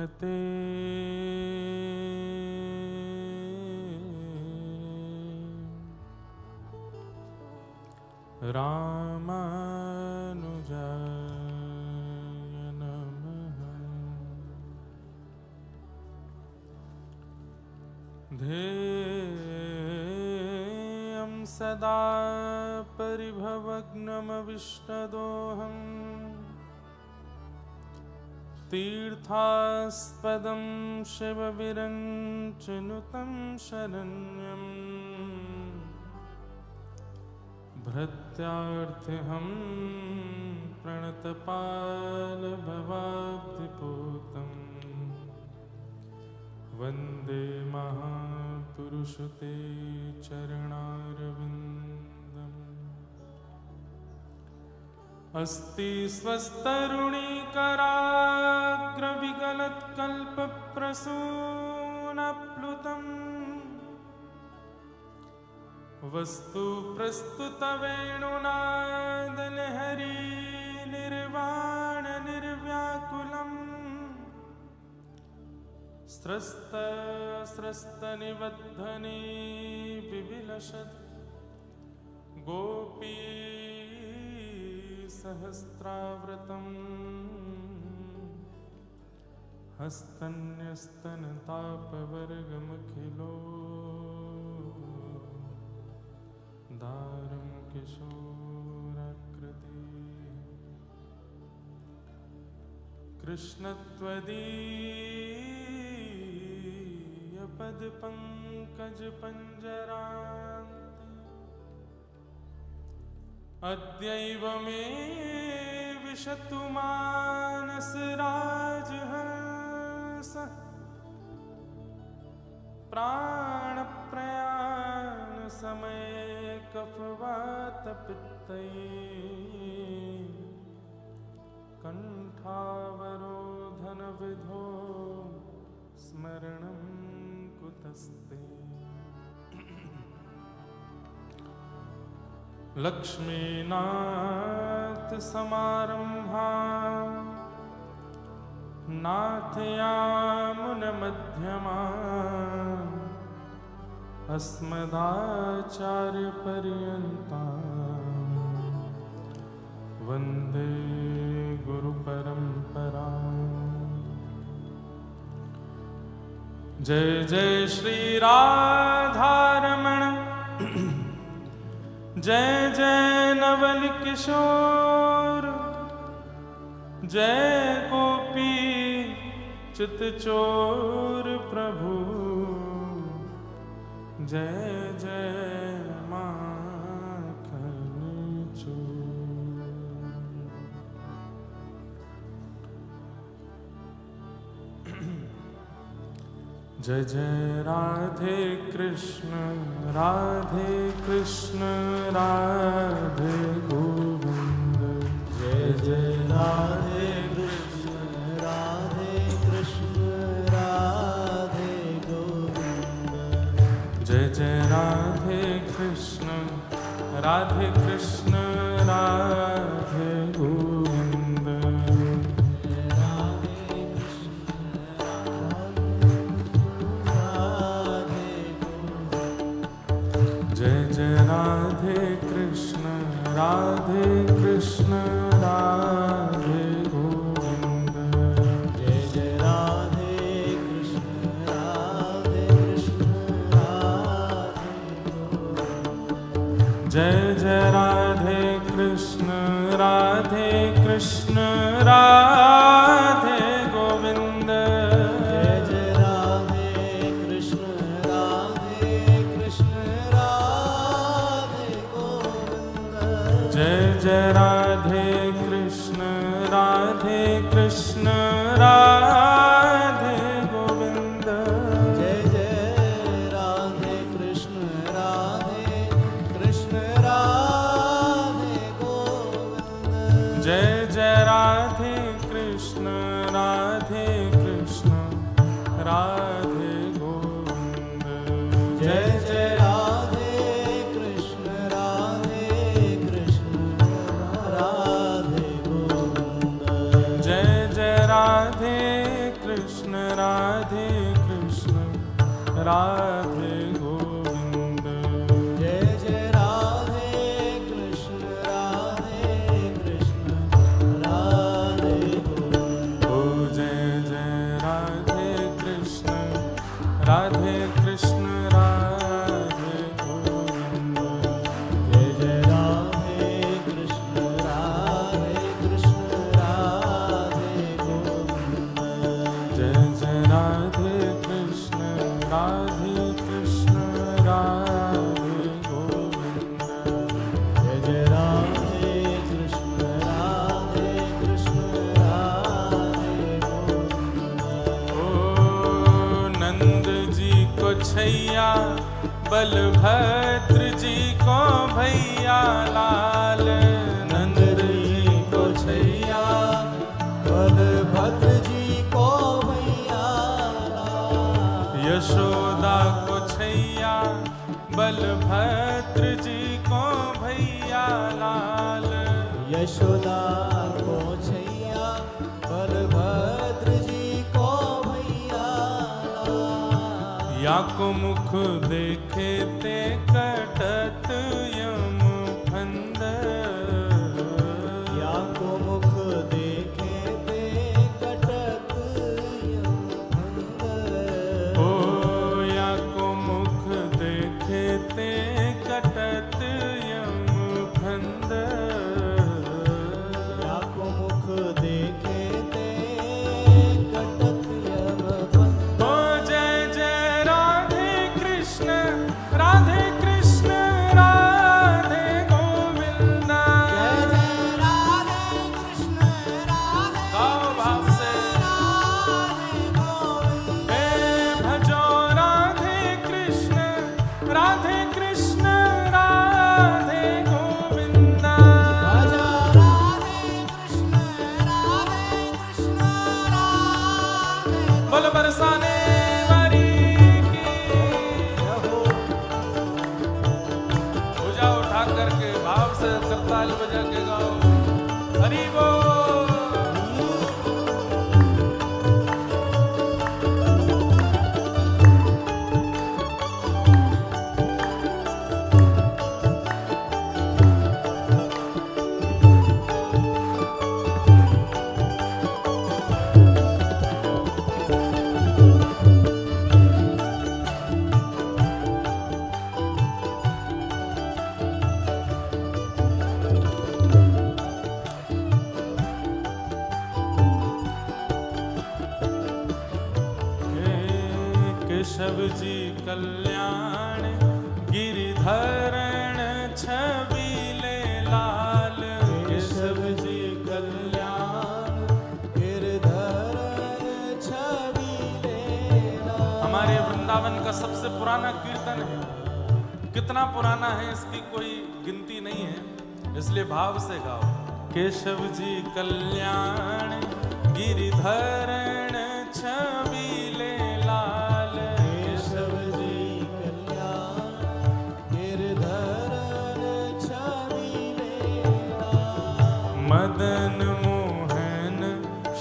भजते रामानुजाय नमः। ध्येयं सदा परिभवग्नमविष्टदोहम् तीर्थास्पदं शिवविरञ्चिनुतं शरण्यम् भृत्यार्थ्यहं प्रणतपालभवाब्धिपूतं वन्दे महापुरुषते चरणारविन्दम्। अस्ति स्वस्तरुणीकराग्रविगलत्कल्पप्रसूनप्लुतम् वस्तु प्रस्तुतवेणुनादलहरी निर्वाण निर्व्याकुलम् स्रस्तनिबद्धनी विविलसत् गोपी सहस्राव्रतम् हस्तन्यस्तनतापवर्गमखिलो दारं किशोराकृति कृष्णत्वदीयपदपङ्कजपञ्जरान्ते अद्यैव मे विशतु मानसराजहंसः प्राणप्रयाणसमये कफवातपित्तैः कण्ठावरोधनविधो स्मरणं कुतस्ते। लक्ष्मीनाथसमारम्भां नाथयामुनमध्यमाम् अस्मदाचार्यपर्यन्तां वन्दे गुरुपरम्पराम्। जय जय श्री राधारमण जय जय नवल किशोर जय गोपी चितचोर प्रभु जय जय माखन चोर। जय जय राधे कृष्ण राधे गोविंद। जय जय राधे कृष्ण राधे गोविंद। जय जय राधे कृष्ण राधे गोविंद। जय जय राधे कृष्ण राधे गोविंद। जय जय राधे कृष्ण राधे गोविंद। जय जय राधे कृष्ण राधे गोविंद। जय जय राधे कृष्ण राधे गोविंद। जय जय राधे कृष्ण राधे गोविंद। जय जय राधे राधे गोविंद। जय जय राधे कृष्ण राधे कृष्ण राधे गोविंद। ओ जय जय राधे कृष्ण राधे कृष्ण राधे गोविंद। जय जय राधे कृष्ण राधे कृष्ण राधे गोविंद। जय जय राधे कृष्ण राधे कृष्ण राधे गोविंद। जय जय राधे कृष्ण राधे कृष्ण राधे गोविंद। ओ नंद जी को छैया बलभद्र जी को भैया लाल। नंद जी को छैया बलभद्र जी को भैया लाल। यशोदा को छैया बलभद्र जी को भैया लाल। यशोदा को छैया बलभद्र जी को भैया लाल। या को मुख देखे ते कटत यम फंद। या को मुख देखे ते कटत यम फंद। ओ या को मुख देखे ते कटत यम फंद। या को मुख देखे ते कटत यम फंद। ओ जय जय राधे कृष्ण राधे कृष्ण राधे गोविंद। जय जय राधे कृष्ण राधे गाओ भाव से राधे गोविंद। हे भजो राधे कृष्ण राधे कृष्ण राधे गोविंद। भजो राधे कृष्ण राधे कृष्ण राधे। बोल बरसाने वाली की पूजा उठा करके भाव से करताल बजा के गाओ हरि बोल। केशव जी कल्याण गिरिधरण छबीले लाल। केशव जी कल्याण गिरिधरण छबीले लाल। हमारे वृंदावन का सबसे पुराना कीर्तन है। कितना पुराना है इसकी कोई गिनती नहीं है, इसलिए भाव से गाओ। केशव जी कल्याण गिरिधरण छबीले लाल। केशव जी कल्याण गिरिधरण छबीले लाल। मदन मोहन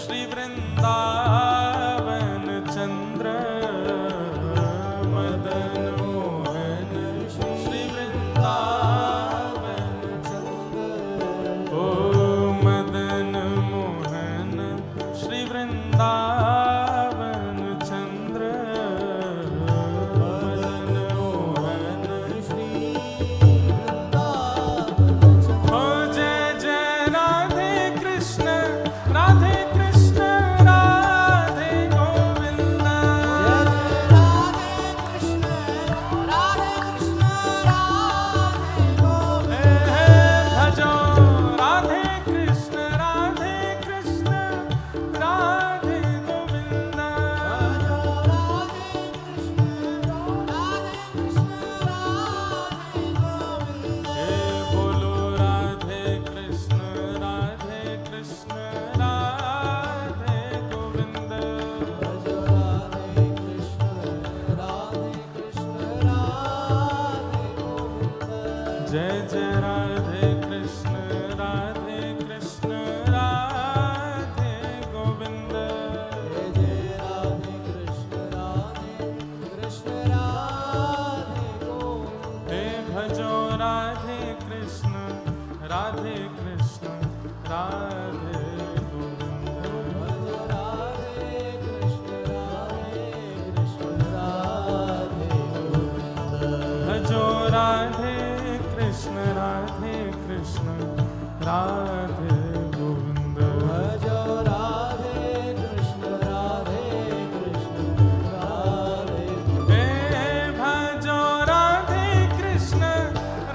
श्री वृंदावन चंद्र। मदन मोहन श्री वृंदावन चंद्र। ओ मदन मोहन श्री वृंदावन राधे कृष्ण राधे गोविंद। भजो राधे कृष्ण राधे कृष्ण राधे गोविंद। भजो राधे कृष्ण राधे कृष्ण राधे गोविंद। भजो राधे कृष्ण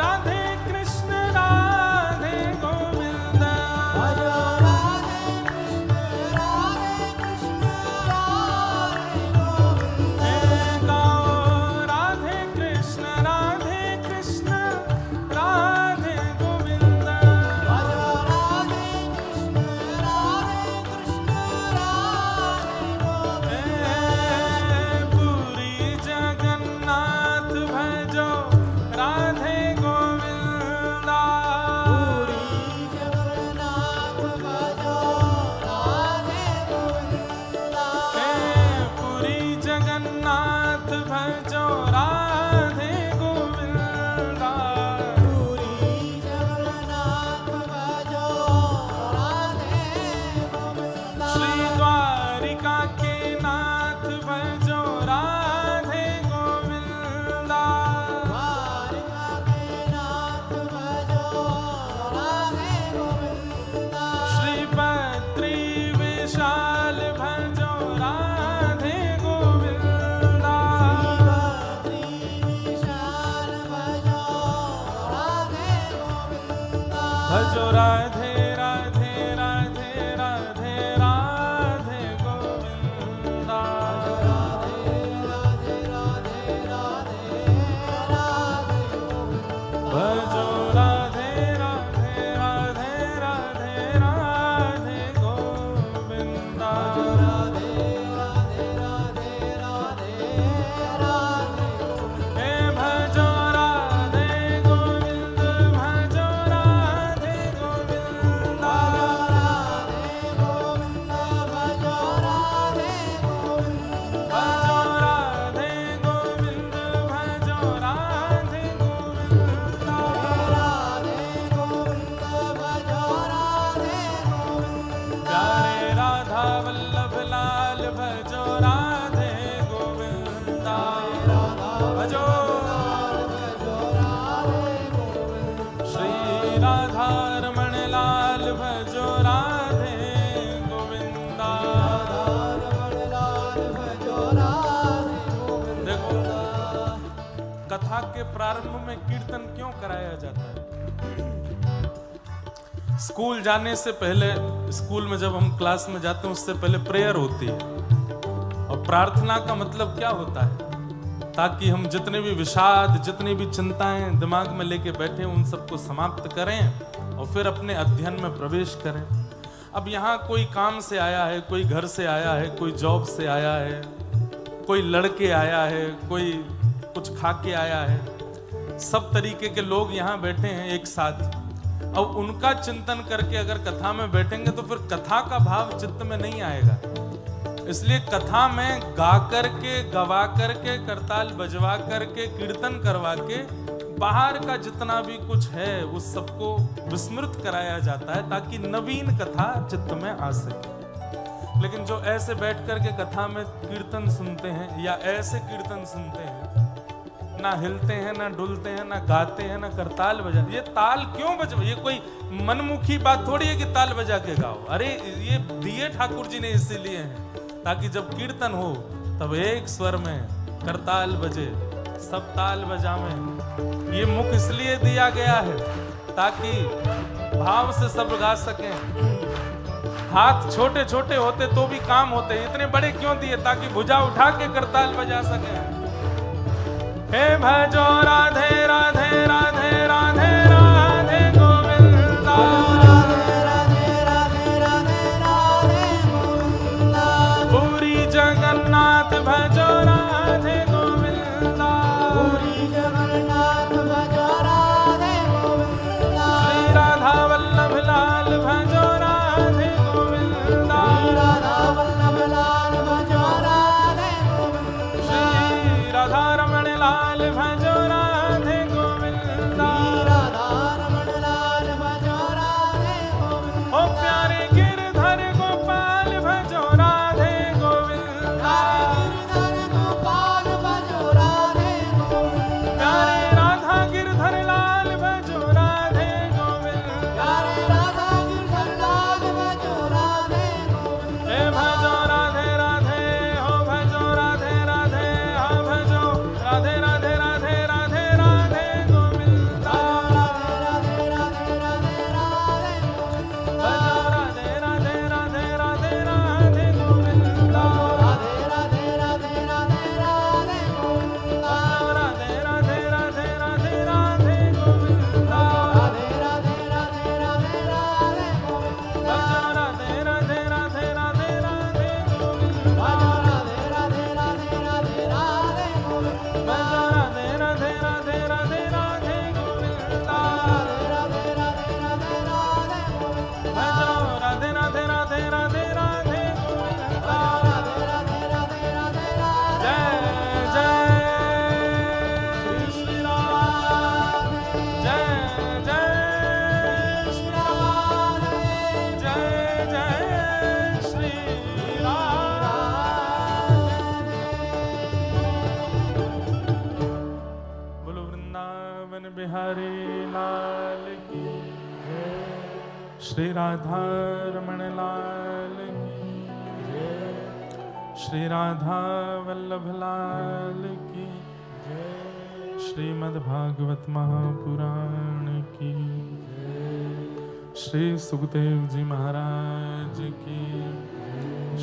राधे कृष्ण राधे गोविंद। भजो राधे कृष्ण राधे कृष्ण राधे गोविंद। गाओ राधे कृष्ण राधे कृष्ण राधे गोविंद। भजो राधे कृष्ण राधे कृष्ण राधे गोविंद। पुरी जगन्नाथ भजो राधे गोविंदा। पुरी जगन्नाथ भजो राधे गोविंदा। पुरी जगन्नाथ भजो राधे गोविंदा। पुरी जगन्नाथ भजो राधे गोविंदा। श्री द्वारिका के नाथ भजो राधे गोविंदा। द्वारिका के नाथ भजो राधे गोविंदा। श्री बद्री विशाल भजो राधे गोविंदा। बद्री विशाल भजो राधे गोविंदा। भजो राधे राधे राधे राधे राधे गोविंदा। राधे राधे राधे राधे राधे गोविंदा। भजो राधे राधे राधे राधे राधे गोविंदा। राधे राधे राधे राधे राधे गोविंदा। हे भजो राधे गोविंद भजो राधे गोविंदा। राधे गोविंद भजो राधे गोविंद। भजो राधे गोविंद भजो राधे गोविंदा। राधे गोविंद भजो राधे गोविंद। प्यारे राधा वल्लभ लाल भजो राधे गोविंदा। भजो भजो राधे गोविंद। श्री राधा रमण लाल भजो राधे गोविंदा। रमण लाल भजो राधे गोविंद। देखो कथा के प्रारंभ में कीर्तन क्यों कराया जाता है? स्कूल जाने से पहले, स्कूल में जब हम क्लास में जाते हैं उससे पहले प्रेयर होती है। और प्रार्थना का मतलब क्या होता है? ताकि हम जितने भी विषाद, जितनी भी चिंताएं दिमाग में लेके बैठे उन सबको समाप्त करें और फिर अपने अध्ययन में प्रवेश करें। अब यहाँ कोई काम से आया है, कोई घर से आया है, कोई जॉब से आया है, कोई लड़के आया है, कोई कुछ खा के आया है। सब तरीके के लोग यहाँ बैठे हैं एक साथ। अब उनका चिंतन करके अगर कथा में बैठेंगे तो फिर कथा का भाव चित्त में नहीं आएगा। इसलिए कथा में गा करके, गवा करके, करताल बजवा करके, कीर्तन करवा के बाहर का जितना भी कुछ है उस सबको विस्मृत कराया जाता है ताकि नवीन कथा चित्त में आ सके। लेकिन जो ऐसे बैठ करके कथा में कीर्तन सुनते हैं या ऐसे कीर्तन सुनते हैं, ना हिलते हैं, ना डुलते हैं, ना गाते हैं, ना करताल बजाते। ये ताल क्यों बजा? ये कोई मनमुखी बात थोड़ी है कि ताल बजा के गाओ। अरे ये दिए ठाकुर जी ने इसीलिए हैं ताकि जब कीर्तन हो तब एक स्वर में करताल बजे, सब ताल बजावें। ये मुख इसलिए दिया गया है ताकि भाव से सब गा सकें। हाथ छोटे छोटे होते तो भी काम होते, इतने बड़े क्यों दिए? ताकि भुजा उठा के करताल बजा सकें। हे भजो राधे राधे राधे राधे राधे गोविंदा। राधे राधे राधे राधे राधे गोविंदा। पूरी जगन्नाथ भजो राधे गोविंदा। पूरी जगन्नाथ भजो राधे गोविंदा। श्री राधा वल्लभ लाल भजो राधे गोविंदा। राधा वल्लभ लाल भजो राधे गोविंदा। श्री राधा रमण लाल भजो राधे गोविंदा। राधा रमण लाल भजो बिहारी लाल की जय, श्री राधा रमण लाल की जय, श्री राधा वल्लभ लाल की जय, श्रीमद्भागवत महापुराण की जय, श्री सुखदेव जी महाराज की,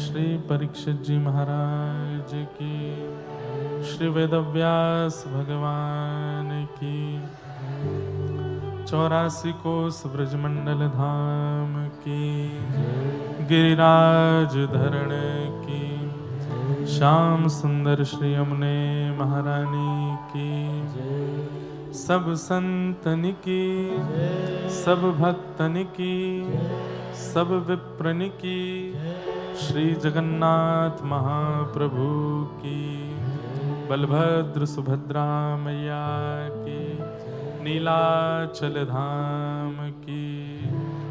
श्री परीक्षित जी महाराज की, श्री वेदव्यास भगवान की, 84 कोस ब्रजमंडल धाम की, गिरिराज धरण की, श्याम सुंदर श्री यमुने महारानी की, सब संतन की, सब भक्तन की, सब विप्रन की, श्री जगन्नाथ महाप्रभु की, बलभद्र सुभद्रा मैया की, नीलाचल धाम की,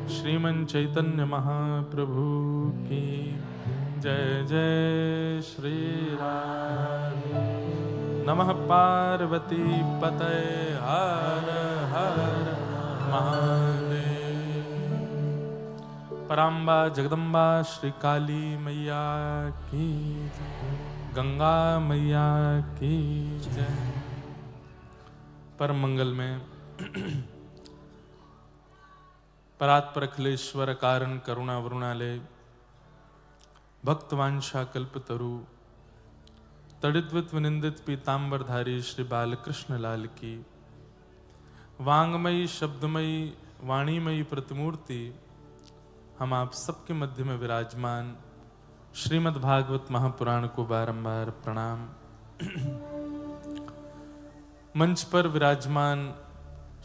श्रीमन चैतन्य महाप्रभु की जय जय श्री राधे। नमः पार्वती पतये हर हर महादेव। पराम्बा जगदम्बा श्री काली मैया की जय, गंगा मैया की जय। परम मंगल में परात्परखलेश्वर कारण करुणा वरुणालय भक्तवांछा कल्पतरु तड़िद्वित विनिंदित पीतांबरधारी श्री बालकृष्ण लाल की वांगमयी शब्दमयी वाणीमयी प्रतिमूर्ति हम आप सबके मध्य में विराजमान श्रीमद् भागवत महापुराण को बारंबार प्रणाम। मंच पर विराजमान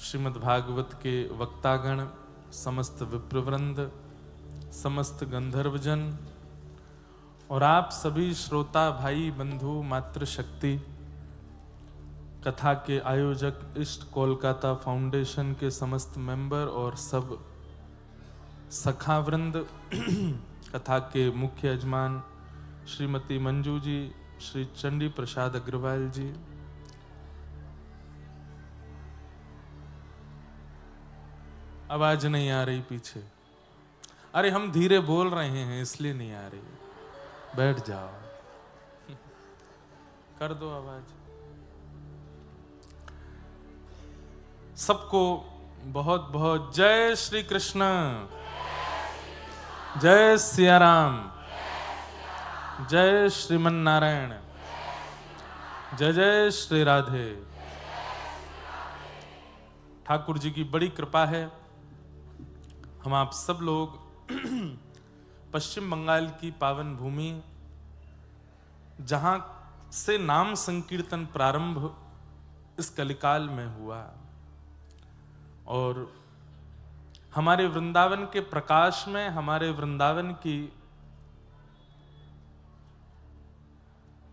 श्रीमद् भागवत के वक्तागण, समस्त विप्रवृंद, समस्त गंधर्वजन और आप सभी श्रोता भाई बंधु मातृशक्ति, कथा के आयोजक, इष्ट कोलकाता फाउंडेशन के समस्त मेंबर और सब सखावृंद, कथा के मुख्य यजमान श्रीमती मंजू जी, श्री चंडी प्रसाद अग्रवाल जी, आवाज नहीं आ रही पीछे। अरे हम धीरे बोल रहे हैं इसलिए नहीं आ रही, बैठ जाओ, कर दो आवाज। सबको बहुत बहुत जय श्री कृष्ण, जय सिया राम, जय श्रीमन नारायण, जय जय श्री राधे। ठाकुर जी की बड़ी कृपा है, हम आप सब लोग पश्चिम बंगाल की पावन भूमि, जहां से नाम संकीर्तन प्रारंभ इस कलिकाल में हुआ और हमारे वृंदावन के प्रकाश में, हमारे वृंदावन की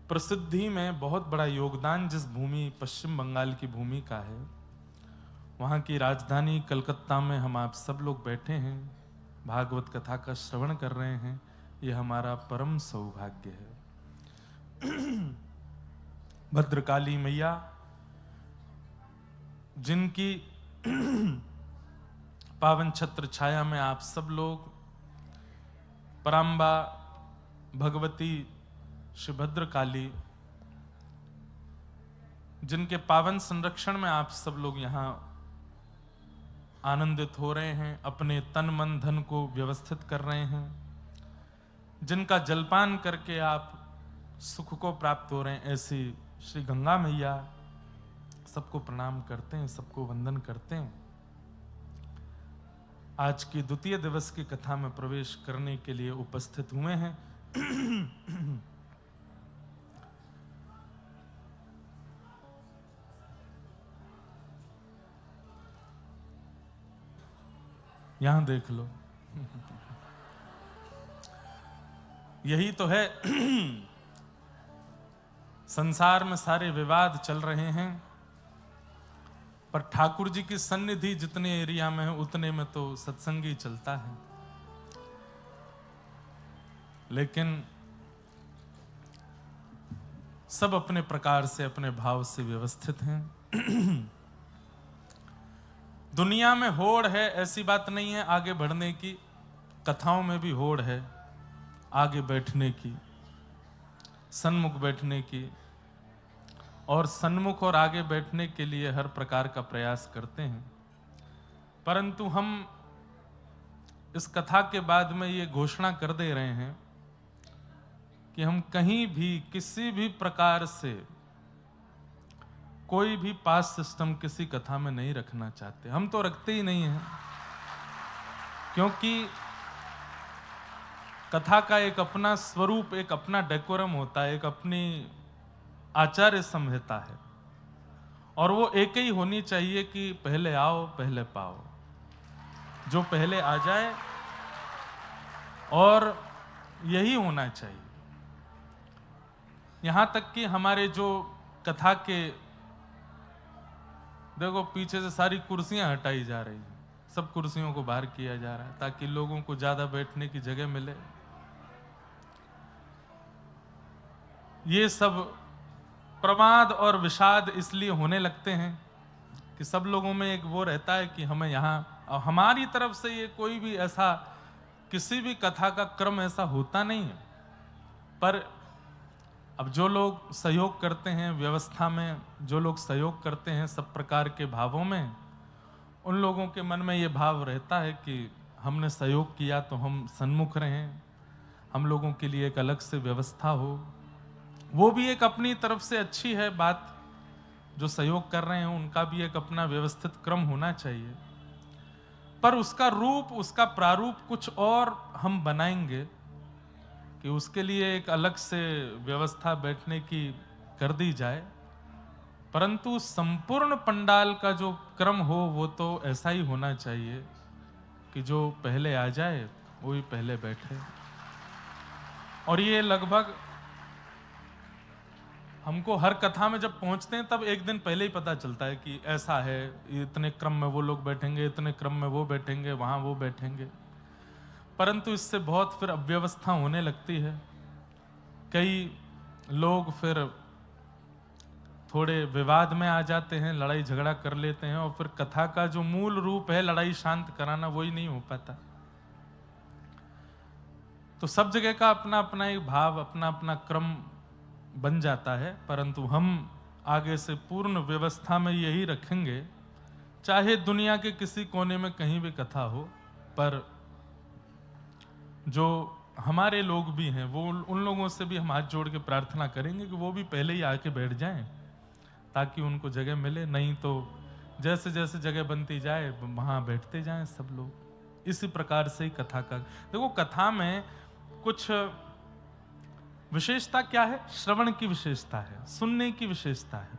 प्रसिद्धि में बहुत बड़ा योगदान जिस भूमि पश्चिम बंगाल की भूमि का है, वहाँ की राजधानी कलकत्ता में हम आप सब लोग बैठे हैं, भागवत कथा का श्रवण कर रहे हैं, यह हमारा परम सौभाग्य है। भद्रकाली मैया, जिनकी पावन छत्र छाया में आप सब लोग, पराम्बा भगवती श्री भद्रकाली, जिनके पावन संरक्षण में आप सब लोग यहाँ आनंदित हो रहे हैं, अपने तन मन धन को व्यवस्थित कर रहे हैं, जिनका जलपान करके आप सुख को प्राप्त हो रहे हैं, ऐसी श्री गंगा मैया सबको प्रणाम करते हैं, सबको वंदन करते हैं। आज की द्वितीय दिवस की कथा में प्रवेश करने के लिए उपस्थित हुए हैं। यहां देख लो, यही तो है संसार में सारे विवाद चल रहे हैं, पर ठाकुर जी की सन्निधि जितने एरिया में है उतने में तो सत्संग ही चलता है। लेकिन सब अपने प्रकार से, अपने भाव से व्यवस्थित हैं। दुनिया में होड़ है ऐसी बात नहीं है आगे बढ़ने की, कथाओं में भी होड़ है आगे बैठने की, सन्मुख बैठने की। और सन्मुख और आगे बैठने के लिए हर प्रकार का प्रयास करते हैं, परंतु हम इस कथा के बाद में ये घोषणा कर दे रहे हैं कि हम कहीं भी किसी भी प्रकार से कोई भी पास सिस्टम किसी कथा में नहीं रखना चाहते। हम तो रखते ही नहीं हैं, क्योंकि कथा का एक अपना स्वरूप, एक अपना डेकोरम होता है, एक अपनी आचार्य संहिता है, और वो एक ही होनी चाहिए कि पहले आओ पहले पाओ। जो पहले आ जाए, और यही होना चाहिए। यहां तक कि हमारे जो कथा के, देखो पीछे से सारी कुर्सियां हटाई जा रही हैं, सब कुर्सियों को बाहर किया जा रहा है ताकि लोगों को ज्यादा बैठने की जगह मिले। ये सब प्रमाद और विषाद इसलिए होने लगते हैं कि सब लोगों में एक वो रहता है कि हमें यहाँ, हमारी तरफ से ये कोई भी ऐसा किसी भी कथा का क्रम ऐसा होता नहीं है, पर अब जो लोग सहयोग करते हैं व्यवस्था में, जो लोग सहयोग करते हैं सब प्रकार के भावों में, उन लोगों के मन में ये भाव रहता है कि हमने सहयोग किया तो हम सन्मुख रहें, हम लोगों के लिए एक अलग से व्यवस्था हो। वो भी एक अपनी तरफ से अच्छी है बात, जो सहयोग कर रहे हैं उनका भी एक अपना व्यवस्थित क्रम होना चाहिए, पर उसका रूप, उसका प्रारूप कुछ और हम बनाएंगे कि उसके लिए एक अलग से व्यवस्था बैठने की कर दी जाए, परंतु संपूर्ण पंडाल का जो क्रम हो वो तो ऐसा ही होना चाहिए कि जो पहले आ जाए वो ही पहले बैठे। और ये लगभग हमको हर कथा में जब पहुंचते हैं तब एक दिन पहले ही पता चलता है कि ऐसा है, इतने क्रम में वो लोग बैठेंगे, इतने क्रम में वो बैठेंगे, वहां वो बैठेंगे, परंतु इससे बहुत फिर अव्यवस्था होने लगती है। कई लोग फिर थोड़े विवाद में आ जाते हैं, लड़ाई झगड़ा कर लेते हैं, और फिर कथा का जो मूल रूप है लड़ाई शांत कराना, वही नहीं हो पाता। तो सब जगह का अपना अपना एक भाव, अपना अपना क्रम बन जाता है, परंतु हम आगे से पूर्ण व्यवस्था में यही रखेंगे, चाहे दुनिया के किसी कोने में कहीं भी कथा हो, पर जो हमारे लोग भी हैं वो, उन लोगों से भी हम हाथ जोड़ के प्रार्थना करेंगे कि वो भी पहले ही आके बैठ जाएं ताकि उनको जगह मिले। नहीं तो जैसे जैसे जगह बनती जाए वहां बैठते जाएं सब लोग। इसी प्रकार से ही कथा का, देखो कथा में कुछ विशेषता क्या है? श्रवण की विशेषता है, सुनने की विशेषता है।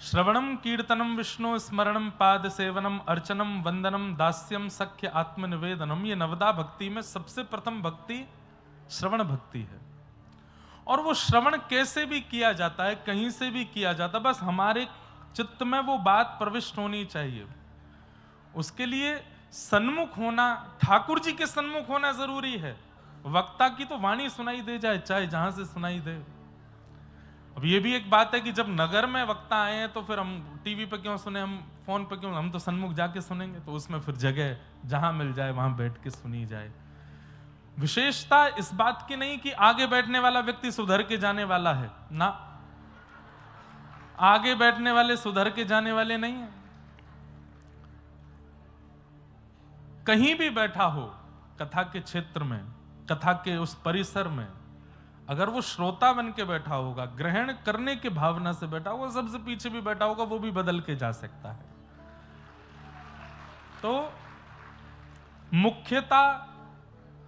श्रवणम कीर्तनम विष्णु स्मरणम पाद सेवनम अर्चनम वंदनम दास्यम सख्य आत्मनिवेदनम, ये नवदा भक्ति में सबसे प्रथम भक्ति श्रवण भक्ति है। और वो श्रवण कैसे भी किया जाता है, कहीं से भी किया जाता है, बस हमारे चित्त में वो बात प्रविष्ट होनी चाहिए। उसके लिए सन्मुख होना, ठाकुर जी के सन्मुख होना जरूरी है। वक्ता की तो वाणी सुनाई दे जाए, चाहे जहां से सुनाई दे। अब ये भी एक बात है कि जब नगर में वक्ता आए हैं तो फिर हम टीवी पे क्यों सुने, हम फोन पे क्यों, हम तो सन्मुख जाके सुनेंगे। तो उसमें फिर जगह जहां मिल जाए वहां बैठ के सुनी जाए। विशेषता इस बात की नहीं कि आगे बैठने वाला व्यक्ति सुधर के जाने वाला है ना, आगे बैठने वाले सुधर के जाने वाले नहीं है। कहीं भी बैठा हो कथा के क्षेत्र में, कथा के उस परिसर में, अगर वो श्रोता बन के बैठा होगा, ग्रहण करने की भावना से बैठा होगा, सबसे पीछे भी बैठा होगा, वो भी बदल के जा सकता है। तो मुख्यता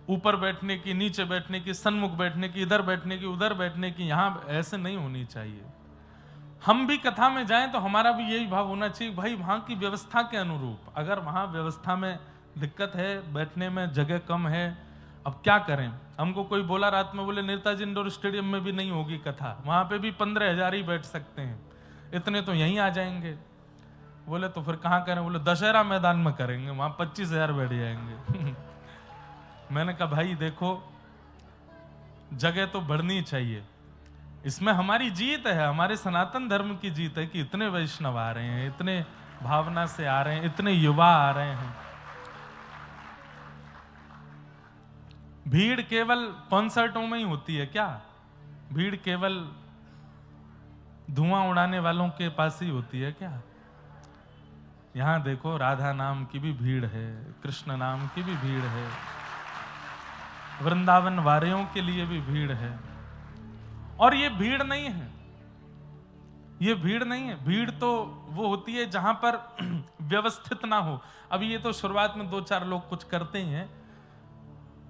ऊपर बैठने की, नीचे बैठने की, सन्मुख बैठने की, इधर बैठने की, उधर बैठने की, यहां ऐसे नहीं होनी चाहिए। हम भी कथा में जाएं तो हमारा भी यही भाव होना चाहिए, भाई वहां की व्यवस्था के अनुरूप। अगर वहां व्यवस्था में दिक्कत है, बैठने में जगह कम है, अब क्या करें? हमको कोई बोला रात में, बोले नेताजी इंडोर स्टेडियम में भी नहीं होगी कथा, वहां पे भी 15,000 ही बैठ सकते हैं, इतने तो यहीं आ जाएंगे। बोले तो फिर कहां करें? बोले दशहरा मैदान में करेंगे, वहां 25,000 बैठ जाएंगे। मैंने कहा भाई देखो, जगह तो बढ़नी चाहिए, इसमें हमारी जीत है, हमारे सनातन धर्म की जीत है कि इतने वैष्णव आ रहे हैं, इतने भावना से आ रहे हैं, इतने युवा आ रहे हैं। भीड़ केवल कॉन्सर्टों में ही होती है क्या? भीड़ केवल धुआं उड़ाने वालों के पास ही होती है क्या? यहां देखो, राधा नाम की भी भीड़ है, कृष्ण नाम की भी भीड़ है, वृंदावन वारियों के लिए भी भीड़ है। और ये भीड़ नहीं है, ये भीड़ नहीं है। भीड़ तो वो होती है जहां पर व्यवस्थित ना हो। अभी ये तो शुरुआत में 2-4 लोग कुछ करते ही हैं,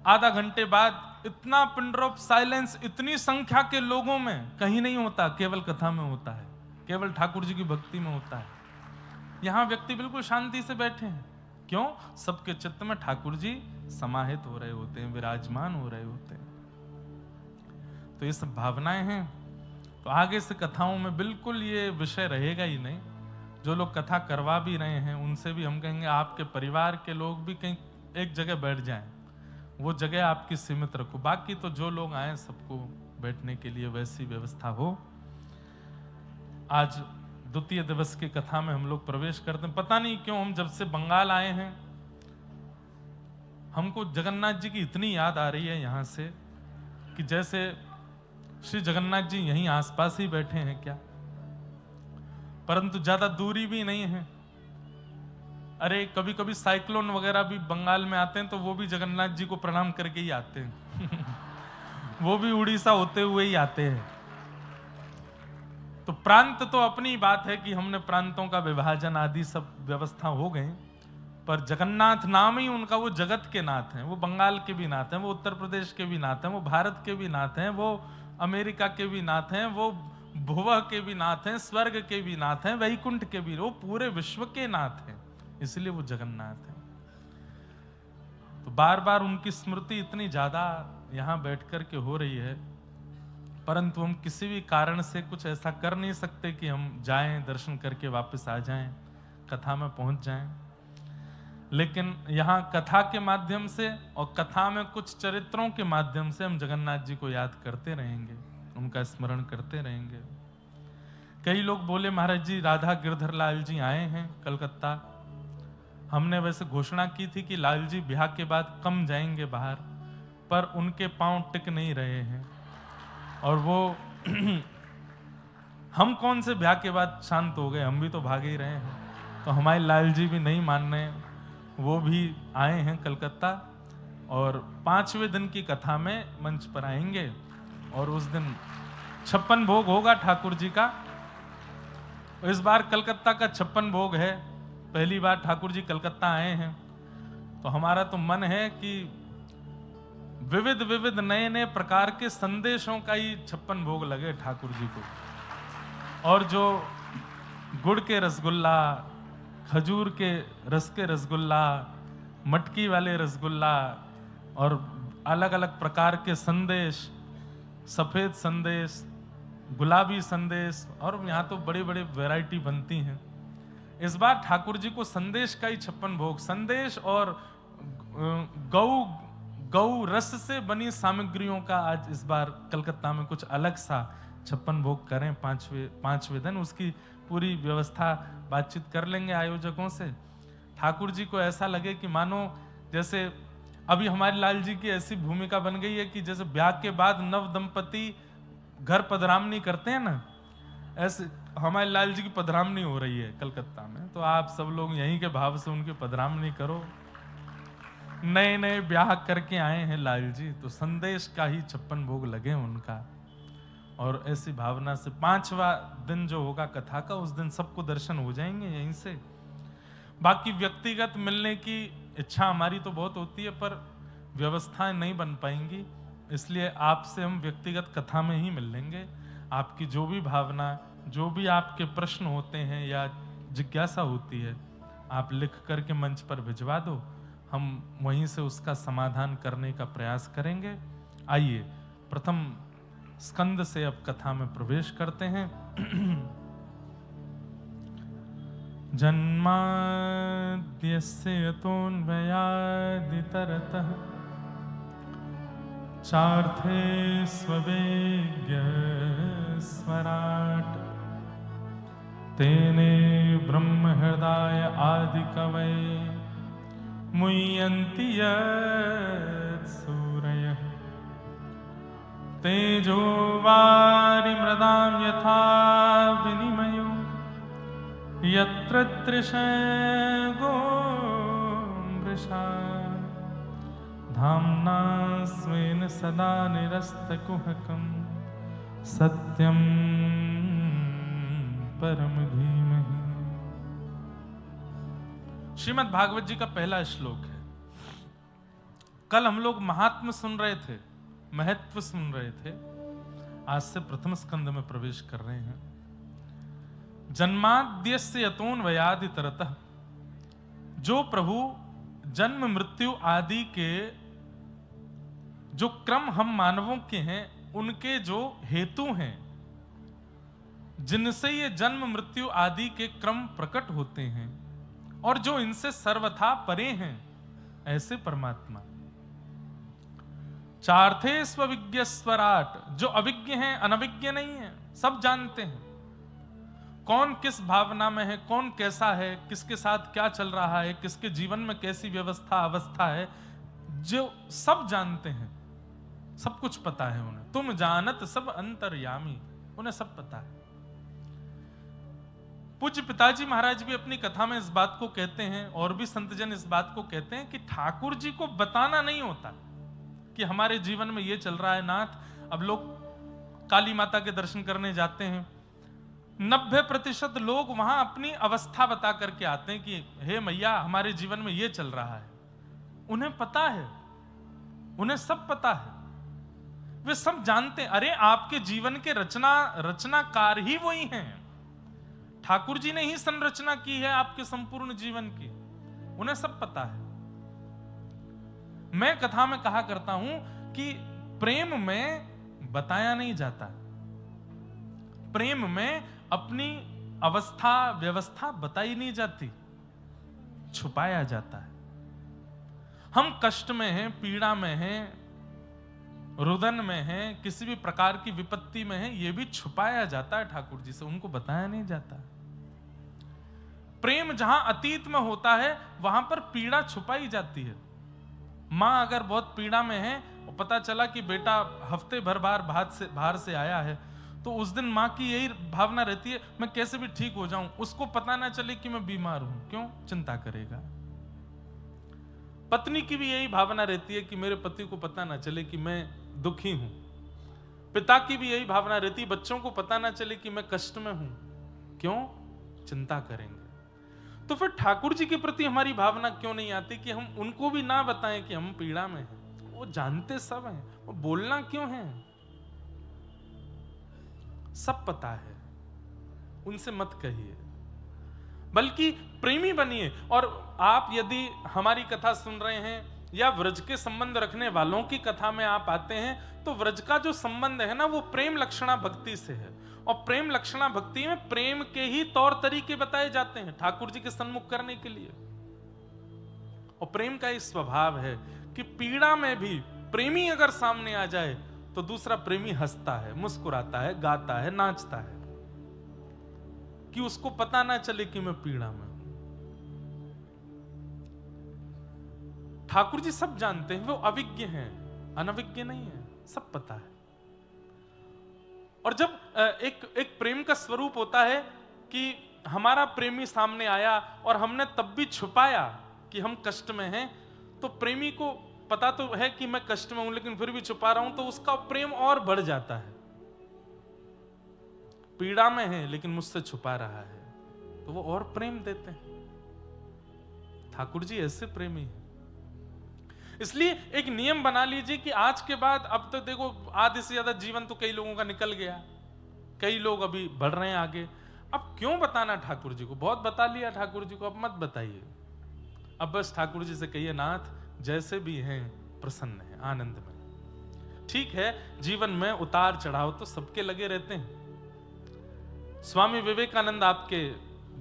आधा घंटे बाद इतना पिन ड्रॉप साइलेंस इतनी संख्या के लोगों में कहीं नहीं होता, केवल कथा में होता है, केवल ठाकुर जी की भक्ति में होता है। यहां व्यक्ति बिल्कुल शांति से बैठे हैं। क्यों? सबके चित्त में ठाकुर जी समाहित हो रहे होते हैं, विराजमान हो रहे होते हैं। तो ये सब भावनाएं हैं। तो आगे से कथाओं में बिल्कुल ये विषय रहेगा ही नहीं। जो लोग कथा करवा भी रहे हैं उनसे भी हम कहेंगे आपके परिवार के लोग भी कहीं एक जगह बैठ जाएं, वो जगह आपकी सीमित रखो। बाकी तो जो लोग आए सबको बैठने के लिए वैसी व्यवस्था हो। आज द्वितीय दिवस की कथा में हम लोग प्रवेश करते हैं। पता नहीं क्यों हम जब से बंगाल आए हैं हमको जगन्नाथ जी की इतनी याद आ रही है यहां से, कि जैसे श्री जगन्नाथ जी यहीं आसपास ही बैठे हैं क्या। परंतु ज्यादा दूरी भी नहीं है। अरे कभी कभी साइक्लोन वगैरह भी बंगाल में आते हैं तो वो भी जगन्नाथ जी को प्रणाम करके ही आते हैं वो भी उड़ीसा होते हुए ही आते हैं। तो प्रांत तो अपनी बात है कि हमने प्रांतों का विभाजन आदि सब व्यवस्था हो गई, पर जगन्नाथ नाम ही उनका, वो जगत के नाथ हैं, वो बंगाल के भी नाथ हैं, वो उत्तर प्रदेश के भी नाथ हैं, वो भारत के भी नाथ हैं, वो अमेरिका के भी नाथ हैं, वो भुवः के भी नाथ हैं, स्वर्ग के भी नाथ हैं, वैकुंठ के भी, वो पूरे विश्व के नाथ हैं, इसलिए वो जगन्नाथ हैं। तो बार बार उनकी स्मृति इतनी ज्यादा यहां बैठकर के हो रही है, परंतु हम किसी भी कारण से कुछ ऐसा कर नहीं सकते कि हम जाएं, दर्शन करके वापस आ जाएं, कथा में पहुंच जाएं। लेकिन यहाँ कथा के माध्यम से और कथा में कुछ चरित्रों के माध्यम से हम जगन्नाथ जी को याद करते रहेंगे, उनका स्मरण करते रहेंगे। कई लोग बोले महाराज जी राधा गिरधर लाल जी आए हैं कलकत्ता। हमने वैसे घोषणा की थी कि लाल जी ब्याह के बाद कम जाएंगे बाहर, पर उनके पांव टिक नहीं रहे हैं और वो हम कौन से ब्याह के बाद शांत हो गए, हम भी तो भागे ही रहे हैं। तो हमारे लाल जी भी नहीं मान रहे, वो भी आए हैं कलकत्ता और 5वें दिन की कथा में मंच पर आएंगे और उस दिन 56 भोग होगा ठाकुर जी का। इस बार कलकत्ता का 56 भोग है, पहली बार ठाकुर जी कलकत्ता आए हैं। तो हमारा तो मन है कि विविध विविध नए नए प्रकार के संदेशों का ही 56 भोग लगे ठाकुर जी को। और जो गुड़ के रसगुल्ला, खजूर के रस के रसगुल्ला, मटकी वाले रसगुल्ला और अलग अलग प्रकार के संदेश, सफेद संदेश, गुलाबी संदेश, और यहाँ तो बड़ी बड़ी वैरायटी बनती हैं। इस बार ठाकुर जी को संदेश का ही 56 भोग, संदेश और गौ रस से बनी सामग्रियों का आज इस बार कलकत्ता में कुछ अलग सा 56 भोग करें 5वें दिन। उसकी पूरी व्यवस्था बातचीत कर लेंगे आयोजकों से। ठाकुर जी को ऐसा लगे कि मानो जैसे अभी हमारे लाल जी की ऐसी भूमिका बन गई है कि जैसे ब्याह के बाद नव दंपति घर पधरामनी करते हैं ना, ऐसे हमारे लाल जी की पधरामनी हो रही है कलकत्ता में। तो आप सब लोग यहीं के भाव से उनकी पधरामनी करो। नए नए ब्याह करके आए हैं लाल जी, तो संदेश का ही 56 भोग लगे उनका। और ऐसी भावना से 5वां दिन जो होगा कथा का, उस दिन सबको दर्शन हो जाएंगे यहीं से। बाकी व्यक्तिगत मिलने की इच्छा हमारी तो बहुत होती है, पर व्यवस्थाएं नहीं बन पाएंगी, इसलिए आपसे हम व्यक्तिगत कथा में ही मिल लेंगे। आपकी जो भी भावना, जो भी आपके प्रश्न होते हैं या जिज्ञासा होती है, आप लिख करके मंच पर भिजवा दो, हम वहीं से उसका समाधान करने का प्रयास करेंगे। आइए प्रथम स्कंद से अब कथा में प्रवेश करते हैं। जन्माद्यस्य यतोऽन्वयादितरतः चार्थे स्ववेग्य स्वराट तेने ब्रह्म हृदय आदि कवये मुह्यन्ति यत् सूरयः तेजो वारिमृदां यथा विनिमयो यत्र तृषगो मृषा धाम्ना स्वेन सदा निरस्तकुहकं सत्यं परम धीमहि। श्रीमद् भागवत जी का पहला श्लोक है। कल हम लोग महात्म सुन रहे थे, महत्व सुन रहे थे। आज से प्रथम स्कंद में प्रवेश कर रहे हैं। जन्माद्यस्य यतोऽन्वयादि तरतः, जो प्रभु जन्म मृत्यु आदि के जो क्रम हम मानवों के हैं, उनके जो हेतु हैं, जिनसे ये जन्म मृत्यु आदि के क्रम प्रकट होते हैं और जो इनसे सर्वथा परे हैं, ऐसे परमात्मा चार्थे स्वविज्ञ स्वराट, जो अविज्ञ हैं, अनविज्ञ नहीं है, सब जानते हैं कौन किस भावना में है, कौन कैसा है, किसके साथ क्या चल रहा है, किसके जीवन में कैसी व्यवस्था अवस्था है, जो सब जानते हैं, सब कुछ पता है उन्हें। तुम जानत सब अंतर्यामी, उन्हें सब पता है। पूज्य पिताजी महाराज भी अपनी कथा में इस बात को कहते हैं और भी संतजन इस बात को कहते हैं कि ठाकुर जी को बताना नहीं होता कि हमारे जीवन में ये चल रहा है नाथ। अब लोग काली माता के दर्शन करने जाते हैं, 90% लोग वहां अपनी अवस्था बता करके आते हैं कि हे मैया हमारे जीवन में ये चल रहा है। उन्हें पता है, उन्हें सब पता है, वे सब जानते हैं। अरे आपके जीवन के रचनाकार ही वही हैं। ठाकुर जी ने ही संरचना की है आपके संपूर्ण जीवन की, उन्हें सब पता है। मैं कथा में कहा करता हूं कि प्रेम में बताया नहीं जाता, प्रेम में अपनी अवस्था व्यवस्था बताई नहीं जाती, छुपाया जाता है। हम कष्ट में हैं, पीड़ा में हैं, रुदन में हैं, किसी भी प्रकार की विपत्ति में हैं, यह भी छुपाया जाता है ठाकुर जी से, उनको बताया नहीं जाता। प्रेम जहां अतीत में होता है वहां पर पीड़ा छुपाई जाती है। मां अगर बहुत पीड़ा में है और पता चला कि बेटा हफ्ते भर बाहर से आया है, तो उस दिन मां की यही भावना रहती है मैं कैसे भी ठीक हो जाऊं, उसको पता ना चले कि मैं बीमार हूं। क्यों चिंता करेगा? पत्नी की भी यही भावना रहती है कि मेरे पति को पता ना चले कि मैं दुखी हूं। पिता की भी यही भावना रहती है बच्चों को पता ना चले कि मैं कष्ट में हूं। क्यों चिंता करेंगे? तो फिर ठाकुर जी के प्रति हमारी भावना क्यों नहीं आती कि हम उनको भी ना बताएं कि हम पीड़ा में हैं? वो जानते सब हैं, वो बोलना क्यों है? सब पता है, उनसे मत कहिए, बल्कि प्रेमी बनिए। और आप यदि हमारी कथा सुन रहे हैं या व्रज के संबंध रखने वालों की कथा में आप आते हैं, तो व्रज का जो संबंध है ना, वो प्रेम लक्षणा भक्ति से है। और प्रेम लक्षणा भक्ति में प्रेम के ही तौर तरीके बताए जाते हैं ठाकुर जी के सन्मुख करने के लिए। और प्रेम का ही स्वभाव है कि पीड़ा में भी प्रेमी अगर सामने आ जाए तो दूसरा प्रेमी हंसता है, मुस्कुराता है, गाता है, नाचता है, कि उसको पता ना चले कि मैं पीड़ा में हूं। ठाकुर जी सब जानते हैं, वो अविज्ञ हैं, अनविज्ञ नहीं है, सब पता है। और जब एक प्रेम का स्वरूप होता है कि हमारा प्रेमी सामने आया और हमने तब भी छुपाया कि हम कष्ट में हैं, तो प्रेमी को पता तो है कि मैं कष्ट में हूं लेकिन फिर भी छुपा रहा हूं, तो उसका प्रेम और बढ़ जाता है। पीड़ा में है लेकिन मुझसे छुपा रहा है, तो वो और प्रेम देते हैं। ठाकुर जी ऐसे प्रेमी हैं। इसलिए एक नियम बना लीजिए कि आज के बाद, अब तो देखो आधे से ज्यादा जीवन तो कई लोगों का निकल गया, कई लोग अभी बढ़ रहे हैं आगे। अब क्यों बताना ठाकुर जी को? बहुत बता लिया ठाकुर जी को, अब मत बताइए। अब बस ठाकुर जी से कहिए नाथ जैसे भी हैं प्रसन्न हैं, आनंद में। ठीक है, जीवन में उतार चढ़ाव तो सबके लगे रहते हैं। स्वामी विवेकानंद आपके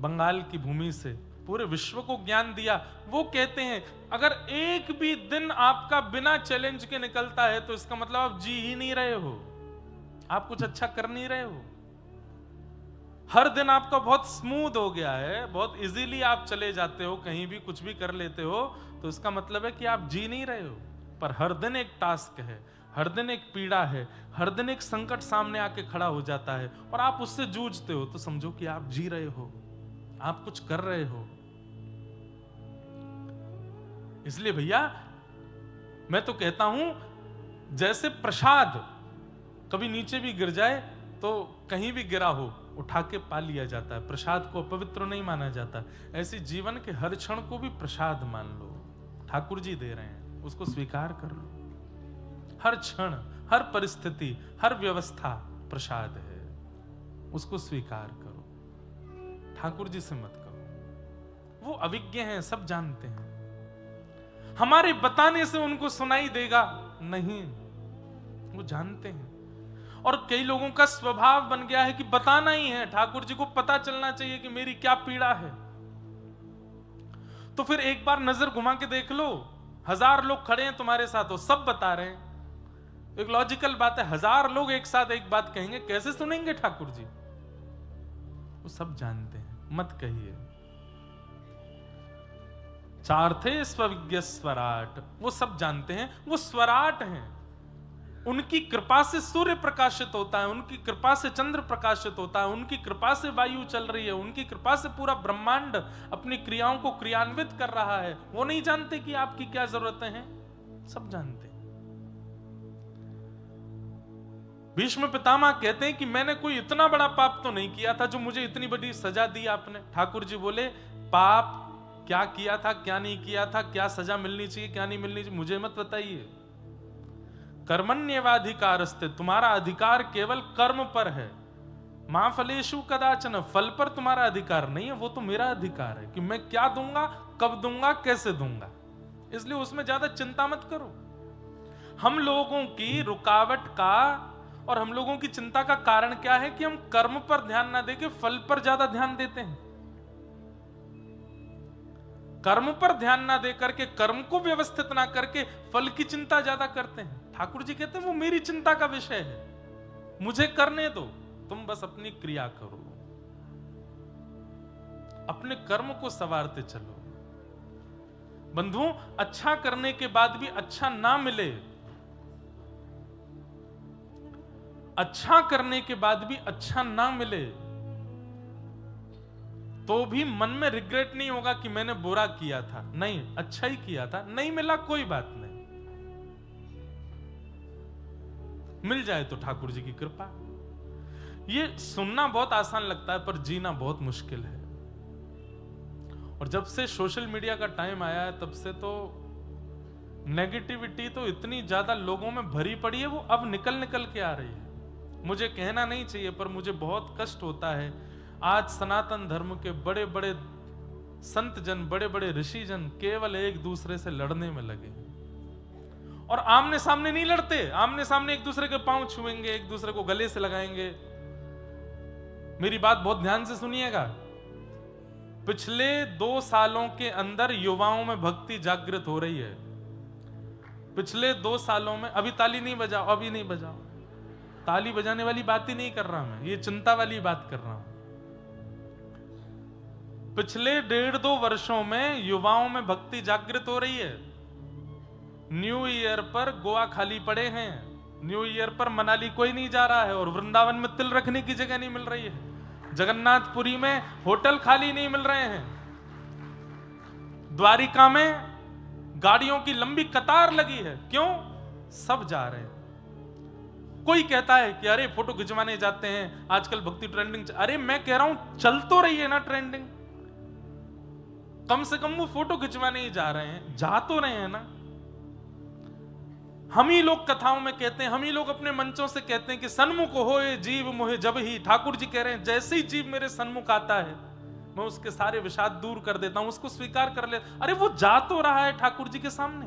बंगाल की भूमि से पूरे विश्व को ज्ञान दिया। वो कहते हैं अगर एक भी दिन आपका बिना चैलेंज के निकलता है तो इसका मतलब आप जी ही नहीं रहे हो, आप कुछ अच्छा कर नहीं रहे हो। हर दिन आपका बहुत स्मूथ हो गया है, बहुत इजीली आप चले जाते हो, कहीं भी कुछ भी कर लेते हो, तो इसका मतलब है कि आप जी नहीं रहे हो। पर हर दिन एक टास्क है, हर दिन एक पीड़ा है, हर दिन एक संकट सामने आके खड़ा हो जाता है और आप उससे जूझते हो, तो समझो कि आप जी रहे हो, आप कुछ कर रहे हो। इसलिए भैया मैं तो कहता हूं, जैसे प्रसाद कभी नीचे भी गिर जाए तो कहीं भी गिरा हो उठा के पा लिया जाता है, प्रसाद को अपवित्र नहीं माना जाता। ऐसी जीवन के हर क्षण को भी प्रसाद मान लो, ठाकुर जी दे रहे हैं, उसको स्वीकार कर लो। हर क्षण, हर परिस्थिति, हर व्यवस्था प्रसाद है, उसको स्वीकार करो। ठाकुर जी से मत करो, वो अविज्ञ हैं, सब जानते हैं। हमारे बताने से उनको सुनाई देगा नहीं, वो जानते हैं। और कई लोगों का स्वभाव बन गया है कि बताना ही है, ठाकुर जी को पता चलना चाहिए कि मेरी क्या पीड़ा है। तो फिर एक बार नजर घुमा के देख लो, 1000 लोग खड़े हैं तुम्हारे साथ, वो सब बता रहे हैं। एक लॉजिकल बात है, 1000 लोग एक साथ एक बात कहेंगे, कैसे सुनेंगे ठाकुर जी? वो सब जानते हैं, मत कहिए। चार्थे स्वविज्ञ स्वराट, वो सब जानते हैं, वो स्वराट हैं। उनकी कृपा से सूर्य प्रकाशित होता है, उनकी कृपा से चंद्र प्रकाशित होता है, उनकी कृपा से वायु चल रही है, उनकी कृपा से पूरा ब्रह्मांड अपनी क्रियाओं को क्रियान्वित कर रहा है। वो नहीं जानते कि आपकी क्या जरूरतें हैं? सब जानते हैं। भीष्म पितामह कहते हैं कि मैंने कोई इतना बड़ा पाप तो नहीं किया था जो मुझे इतनी बड़ी सजा दी आपने। ठाकुर जी बोले, पाप क्या किया था, क्या नहीं किया था, क्या सजा मिलनी चाहिए, क्या नहीं मिलनी चाहिए, मुझे मत बताइए। कर्मण्येवाधिकारस्ते, तुम्हारा अधिकार केवल कर्म पर है। मां फलेषु कदाचन, फल पर तुम्हारा अधिकार नहीं है, वो तो मेरा अधिकार है कि मैं क्या दूंगा, कब दूंगा, कैसे दूंगा। इसलिए उसमें ज्यादा चिंता मत करो। हम लोगों की रुकावट का और हम लोगों की चिंता का कारण क्या है कि हम कर्म पर ध्यान ना देके फल पर ज्यादा ध्यान देते हैं। कर्म पर ध्यान ना दे करके, कर्म को व्यवस्थित ना करके फल की चिंता ज्यादा करते हैं। ठाकुर जी कहते हैं वो मेरी चिंता का विषय है, मुझे करने दो, तुम बस अपनी क्रिया करो, अपने कर्म को संवारते चलो। बंधुओं, अच्छा करने के बाद भी अच्छा ना मिले, अच्छा करने के बाद भी अच्छा ना मिले, तो भी मन में रिग्रेट नहीं होगा कि मैंने बुरा किया था, नहीं, अच्छा ही किया था, नहीं मिला कोई बात नहीं, मिल जाए तो ठाकुर जी की कृपा। ये सुनना बहुत आसान लगता है पर जीना बहुत मुश्किल है। और जब से सोशल मीडिया का टाइम आया है तब से तो नेगेटिविटी तो इतनी ज्यादा लोगों में भरी पड़ी है, वो अब निकल निकल के आ रही है। मुझे कहना नहीं चाहिए पर मुझे बहुत कष्ट होता है। आज सनातन धर्म के बड़े बड़े संत जन, बड़े बड़े ऋषि जन केवल एक दूसरे से लड़ने में लगे और आमने सामने नहीं लड़ते। आमने सामने एक दूसरे के पांव छुएंगे, एक दूसरे को गले से लगाएंगे। मेरी बात बहुत ध्यान से सुनिएगा। पिछले 2 सालों के अंदर युवाओं में भक्ति जागृत हो रही है। पिछले 2 सालों में, अभी ताली नहीं बजाओ, अभी नहीं बजाओ, ताली बजाने वाली बात ही नहीं कर रहा मैं, ये चिंता वाली बात कर रहा हूं। पिछले 1.5-2 वर्षों में युवाओं में भक्ति जागृत हो रही है। न्यू ईयर पर गोवा खाली पड़े हैं, न्यू ईयर पर मनाली कोई नहीं जा रहा है और वृंदावन में तिल रखने की जगह नहीं मिल रही है। जगन्नाथपुरी में होटल खाली नहीं मिल रहे हैं। द्वारिका में गाड़ियों की लंबी कतार लगी है। क्यों? सब जा रहे हैं। कोई कहता है कि अरे फोटो खिंचवाने जाते हैं, आजकल भक्ति ट्रेंडिंग। अरे मैं कह रहा हूं चल तो रही है ना ट्रेंडिंग, कम से कम वो फोटो खिंचवाने ही जा रहे हैं, जा तो रहे हैं ना। हम ही लोग कथाओं में कहते हैं, हम ही लोग अपने मंचों से कहते हैं कि सन्मुख होए जीव मोहे जब ही। ठाकुर जी कह रहे हैं जैसे ही जीव मेरे सन्मुख आता है मैं उसके सारे विषाद दूर कर देता हूं, उसको स्वीकार कर ले। अरे वो जा तो रहा है ठाकुर जी के सामने।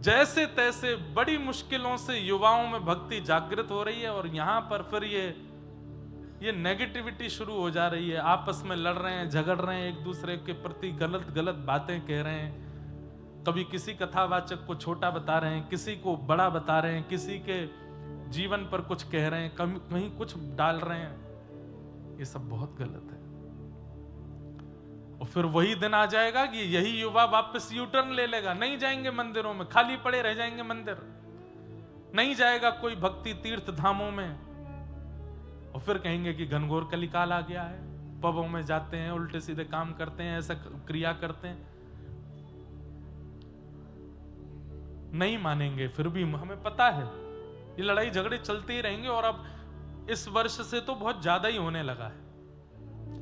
जैसे तैसे बड़ी मुश्किलों से युवाओं में भक्ति जागृत हो रही है और यहां पर फिर ये नेगेटिविटी शुरू हो जा रही है। आपस में लड़ रहे हैं, झगड़ रहे हैं, एक दूसरे के प्रति गलत गलत बातें कह रहे हैं। कभी किसी कथावाचक को छोटा बता रहे हैं, किसी को बड़ा बता रहे हैं, किसी के जीवन पर कुछ कह रहे हैं, कहीं कुछ डाल रहे हैं, ये सब बहुत गलत है। और फिर वही दिन आ जाएगा कि यही युवा वापस यू टर्न ले लेगा, नहीं जाएंगे मंदिरों में, खाली पड़े रह जाएंगे मंदिर, नहीं जाएगा कोई भक्ति तीर्थ धामों में, और फिर कहेंगे कि घनघोर कलिकाल आ गया है, पबों में जाते हैं, उल्टे सीधे काम करते हैं, ऐसा क्रिया करते हैं। नहीं मानेंगे, फिर भी हमें पता है ये लड़ाई झगड़े चलते ही रहेंगे। और अब इस वर्ष से तो बहुत ज्यादा ही होने लगा है,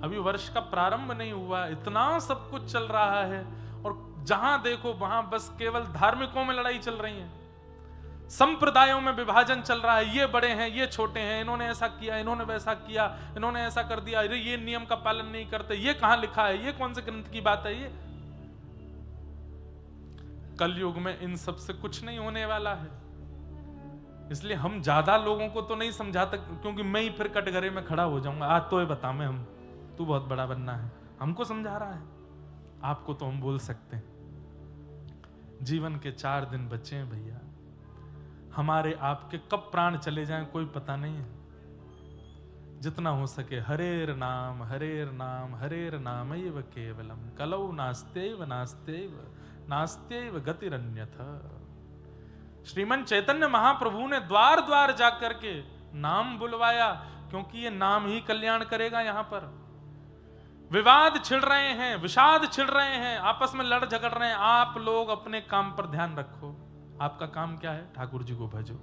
अभी वर्ष का प्रारंभ नहीं हुआ, इतना सब कुछ चल रहा है। और जहां देखो वहां बस केवल धार्मिकों में लड़ाई चल रही है, संप्रदायों में विभाजन चल रहा है, ये बड़े हैं, ये छोटे हैं, इन्होंने ऐसा किया, इन्होंने वैसा किया, इन्होंने ऐसा कर दिया, अरे ये नियम का पालन नहीं करते, ये कहां लिखा है, ये कौन से ग्रंथ की बात है ये। कलयुग में इन सब से कुछ नहीं होने वाला है, इसलिए हम ज्यादा लोगों को तो नहीं समझाते, क्योंकि मैं ही फिर कटघरे में खड़ा हो जाऊंगा, आज तो ये बता मैं हम तू बहुत बड़ा बनना है, हमको समझा रहा है, आपको तो हम बोल सकते हैं। जीवन के 4 दिन बचे हैं भैया, हमारे आपके कब प्राण चले जाएं कोई पता नहीं है। जितना हो सके हरेर नाम हरेर नाम हरेर नाम एव केवलम कलौ नास्त्यैव नास्त्यैव नास्त्यैव गतिरन्यथा। श्रीमन चैतन्य महाप्रभु ने द्वार द्वार जाकर के नाम बुलवाया, क्योंकि ये नाम ही कल्याण करेगा। यहां पर विवाद छिड़ रहे हैं, विषाद छिड़ रहे हैं, आपस में लड़ झगड़ रहे हैं, आप लोग अपने काम पर ध्यान रखो। आपका काम क्या है? ठाकुर जी को भजो,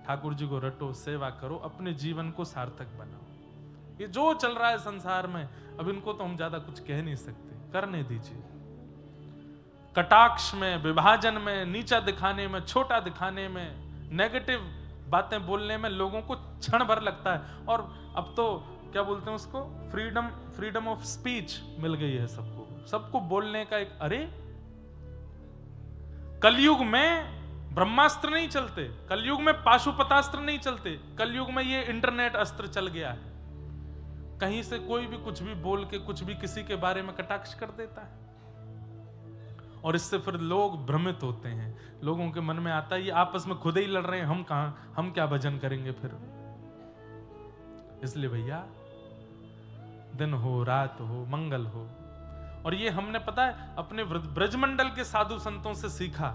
ठाकुर जी को रटो, सेवा करो, अपने जीवन को सार्थक बनाओ। ये जो चल रहा है संसार में, अब इनको तो हम ज्यादा कुछ कह नहीं सकते, करने दीजिए। कटाक्ष में, विभाजन में, नीचा दिखाने में, छोटा दिखाने में, नेगेटिव बातें बोलने में लोगों को क्षण भर लगता है। और अब तो क्या बोलते हैं उसको, फ्रीडम ऑफ स्पीच मिल गई है सबको, सबको बोलने का एक। अरे कलयुग में ब्रह्मास्त्र नहीं चलते, कलयुग में पाशुपतास्त्र नहीं चलते, कलयुग में ये इंटरनेट अस्त्र चल गया है। कहीं से कोई भी कुछ भी बोल के कुछ भी किसी के बारे में कटाक्ष कर देता है, और इससे फिर लोग भ्रमित होते हैं। लोगों के मन में आता है ये आपस में खुद ही लड़ रहे हैं, हम कहां, हम क्या भजन करेंगे फिर। इसलिए भैया दिन हो, रात हो, मंगल हो। और ये हमने पता है अपने ब्रजमंडल के साधु संतों से सीखा।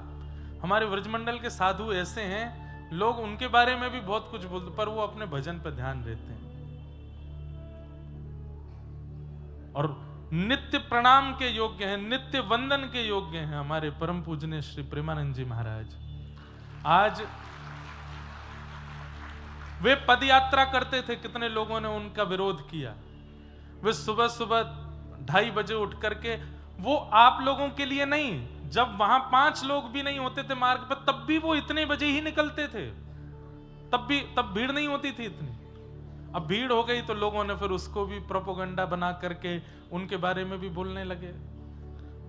हमारे ब्रजमंडल के साधु ऐसे हैं, लोग उनके बारे में भी बहुत कुछ बोलते, पर वो अपने भजन पर ध्यान देते हैं और नित्य प्रणाम के योग्य हैं, नित्य वंदन के योग्य हैं। हमारे परम पूजनीय श्री प्रेमानंद जी महाराज आज वे पद यात्रा करते थे, कितने लोगों ने उनका विरोध किया। वे सुबह सुबह 2:30 बजे उठ करके, वो आप लोगों के लिए नहीं, जब वहां 5 लोग भी नहीं होते थे मार्ग पर, तब भी वो इतने बजे ही निकलते थे, तब भीड़ नहीं होती थी इतनी। अब भीड़ हो गई तो लोगों ने फिर उसको भी प्रोपोगंडा बना करके उनके बारे में भी बोलने लगे,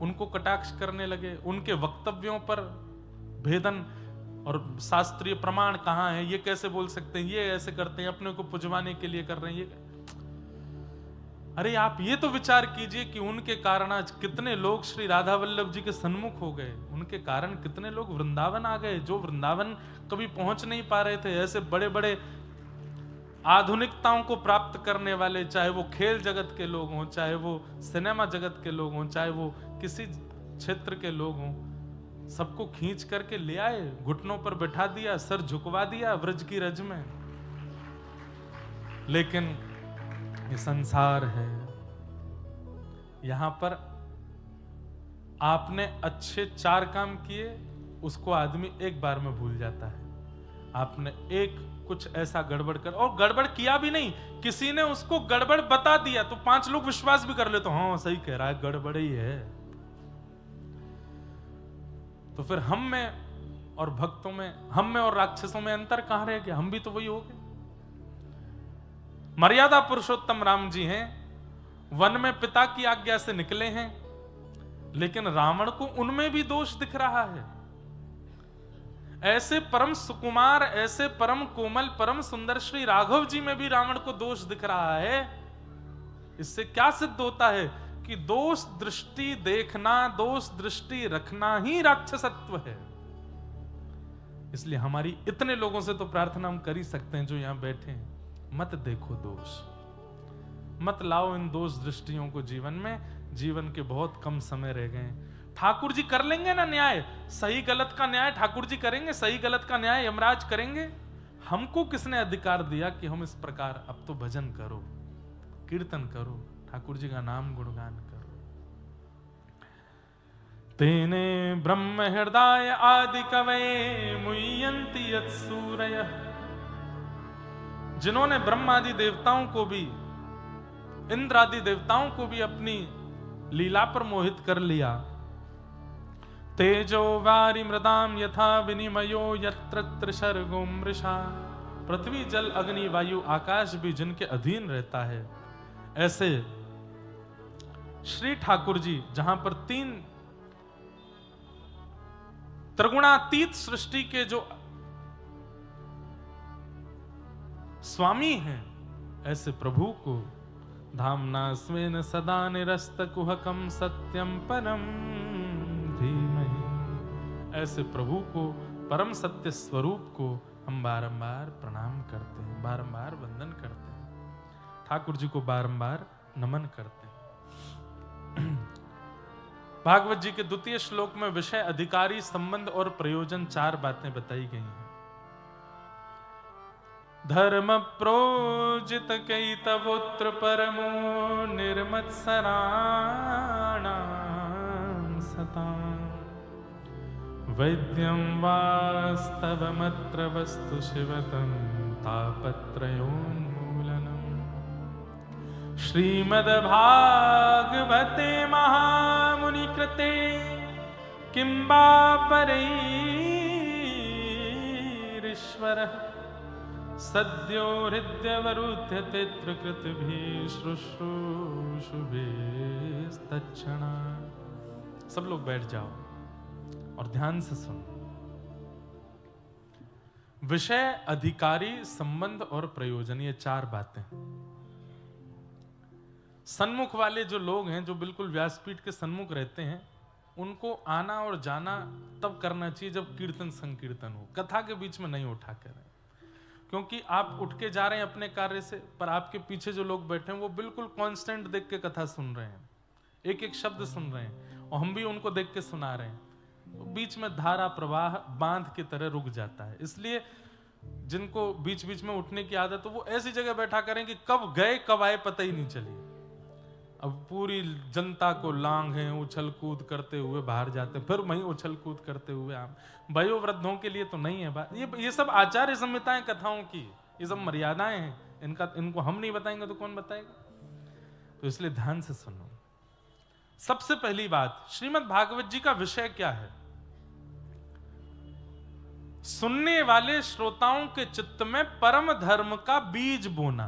उनको कटाक्ष करने लगे, उनके वक्तव्यों पर भेदन और शास्त्रीय प्रमाण कहां है, ये कैसे बोल सकते हैं, ये ऐसे करते हैं, अपने को पुजवाने के लिए कर रहे हैं ये। अरे आप ये तो विचार कीजिए कि उनके कारण आज कितने लोग श्री राधा वल्लभ जी के सन्मुख हो गए, उनके कारण कितने लोग वृंदावन आ गए, जो वृंदावन कभी पहुंच नहीं पा रहे थे। ऐसे बड़े बड़े आधुनिकताओं को प्राप्त करने वाले, चाहे वो खेल जगत के लोग हों, चाहे वो सिनेमा जगत के लोग हों, चाहे वो किसी क्षेत्र के लोग हों, सबको खींच करके ले आए, घुटनों पर बैठा दिया, सर झुकवा दिया व्रज की रज में। लेकिन ये संसार है, यहां पर आपने अच्छे 4 काम किए, उसको आदमी एक बार में भूल जाता है। आपने एक कुछ ऐसा गड़बड़ कर, और गड़बड़ किया भी नहीं, किसी ने उसको गड़बड़ बता दिया तो 5 लोग विश्वास भी कर ले, तो हाँ सही कह रहा है, गड़बड़ ही है। तो फिर हम में और भक्तों में, हम में और राक्षसों में अंतर कहां रह गया? हम भी तो वही हो गए। मर्यादा पुरुषोत्तम राम जी हैं, वन में पिता की आज्ञा से निकले हैं, लेकिन रावण को उनमें भी दोष दिख रहा है। ऐसे परम सुकुमार, ऐसे परम कोमल, परम सुंदर श्री राघव जी में भी रावण को दोष दिख रहा है। इससे क्या सिद्ध होता है कि दोष दृष्टि देखना, दोष दृष्टि रखना ही राक्षसत्व है। इसलिए हमारी इतने लोगों से तो प्रार्थना हम कर ही सकते हैं जो यहां बैठे हैं, मत देखो दोष, मत लाओ इन दोष दृष्टियों को जीवन में। जीवन के बहुत कम समय रह गए। ठाकुर जी कर लेंगे ना न्याय, सही गलत का न्याय ठाकुर जी करेंगे, सही गलत का न्याय यमराज करेंगे। हमको किसने अधिकार दिया कि हम इस प्रकार, अब तो भजन करो, कीर्तन करो, ठाकुर जी का नाम गुणगान करो। तेने ब्रह्म हृदय आदि कवये मुह्यन्ति यत्सूरयः। जिन्होंने ब्रह्म आदि देवताओं को भी, इंद्र आदि देवताओं को भी अपनी लीला पर मोहित कर लिया। तेजो वारि मृदाम यथा विनिमयो यत्र त्रिशर्गो मृषा। पृथ्वी जल अग्नि वायु आकाश भी जिनके अधीन रहता है, ऐसे श्री ठाकुर जी जहां पर तीन त्रिगुणातीत सृष्टि के जो स्वामी हैं, ऐसे प्रभु को धामना स्वेन सदा निरस्त कुहकम सत्यम परम धीमहि। ऐसे प्रभु को, परम सत्य स्वरूप को हम बारंबार प्रणाम करते हैं, बारंबार वंदन करते हैं, ठाकुर जी को बारंबार नमन करते हैं। भागवत जी के द्वितीय श्लोक में विषय, अधिकारी, संबंध और प्रयोजन 4 बातें बताई गई हैं। धर्म प्रोजित कैतवोत्र परमो निर्मत्सराणां सतां। वैद्यं वास्तवमत्र वस्तु शिवतं तापत्रयोन्मूलनम्। श्रीमद्भागवते महामुनिकृते किं वा परैरीश्वरः सद्यो हृदयवरुध्यते त्रिकृतिभिः शुश्रूषुभिस्तच्छणा। सब लोग बैठ जाओ और ध्यान से सुनो। विषय, अधिकारी, संबंध और प्रयोजन, ये 4 बातें। सन्मुख वाले जो लोग हैं, जो बिल्कुल व्यासपीठ के सन्मुख रहते हैं, उनको आना और जाना तब करना चाहिए जब कीर्तन संकीर्तन हो। कथा के बीच में नहीं उठा करें, क्योंकि आप उठ के जा रहे हैं अपने कार्य से, पर आपके पीछे जो लोग बैठे हैं वो बिल्कुल कांस्टेंट देख के कथा सुन रहे हैं, एक एक शब्द सुन रहे हैं, और हम भी उनको देख के सुना रहे हैं। तो बीच में धारा प्रवाह बांध की तरह रुक जाता है। इसलिए जिनको बीच बीच में उठने की आदत है, वो ऐसी जगह बैठा करें कि कब गए कब आए पता ही नहीं चली। अब पूरी जनता को लांघें, उछल कूद करते हुए बाहर जाते हैं, फिर वहीं उछल कूद करते हुए आम। वयोवृद्धों के लिए तो नहीं है बात। ये सब आचार्य संहिताएं कथाओं की, ये सब मर्यादाएं हैं, इनको हम नहीं बताएंगे तो कौन बताएगा। तो इसलिए ध्यान से सुनो। सबसे पहली बात, श्रीमद् भागवत जी का विषय क्या है? सुनने वाले श्रोताओं के चित्त में परम धर्म का बीज बोना।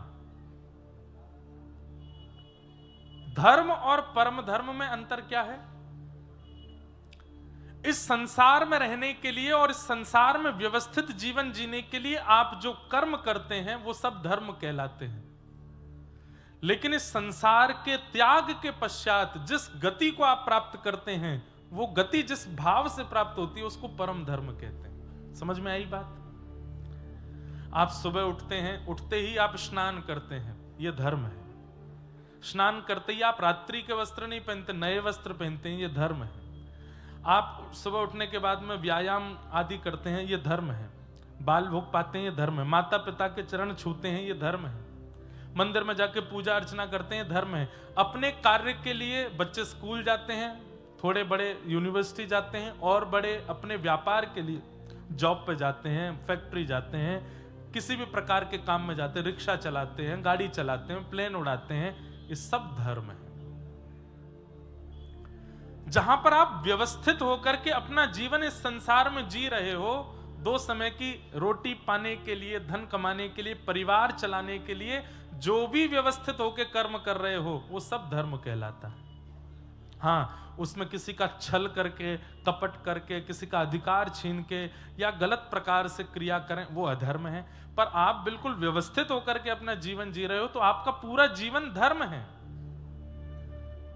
धर्म और परम धर्म में अंतर क्या है? इस संसार में रहने के लिए और इस संसार में व्यवस्थित जीवन जीने के लिए आप जो कर्म करते हैं वो सब धर्म कहलाते हैं। लेकिन इस संसार के त्याग के पश्चात जिस गति को आप प्राप्त करते हैं, वो गति जिस भाव से प्राप्त होती है उसको परम धर्म कहते हैं। समझ में आई बात? आप सुबह उठते हैं, उठते ही आप स्नान करते हैं, यह धर्म है। स्नान करते ही आप रात्रि के वस्त्र नहीं पहनते, नए वस्त्र पहनते हैं, यह धर्म है। आप सुबह उठने के बाद में व्यायाम आदि करते हैं, यह धर्म है। बाल भोग पाते हैं, यह धर्म है। माता पिता के चरण छूते हैं, यह धर्म है। मंदिर में जाके पूजा अर्चना करते हैं, धर्म है। अपने कार्य के लिए बच्चे स्कूल जाते हैं, थोड़े बड़े यूनिवर्सिटी जाते हैं, और बड़े अपने व्यापार के लिए जॉब पे जाते हैं, फैक्ट्री जाते हैं, किसी भी प्रकार के काम में जाते हैं, रिक्शा चलाते हैं, गाड़ी चलाते हैं, प्लेन उड़ाते हैं, ये सब धर्म है। जहां पर आप व्यवस्थित होकर के अपना जीवन इस संसार में जी रहे हो, 2 समय की रोटी पाने के लिए, धन कमाने के लिए, परिवार चलाने के लिए जो भी व्यवस्थित होकर कर्म कर रहे हो, वो सब धर्म कहलाता है। हाँ, उसमें किसी का छल करके, कपट करके, किसी का अधिकार छीन के या गलत प्रकार से क्रिया करें, वो अधर्म है। पर आप बिल्कुल व्यवस्थित होकर के अपना जीवन जी रहे हो, तो आपका पूरा जीवन धर्म है।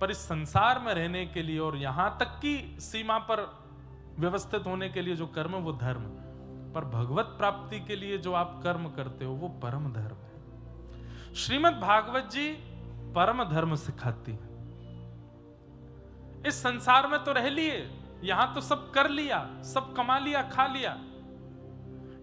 पर इस संसार में रहने के लिए और यहां तक की सीमा पर व्यवस्थित होने के लिए जो कर्म है वो धर्म। पर भगवत प्राप्ति के लिए जो आप कर्म करते हो वो परम धर्म है। श्रीमद् भागवत जी परम धर्म सिखाती है। इस संसार में तो रह लिए, यहां तो सब कर लिया, सब कमा लिया, खा लिया।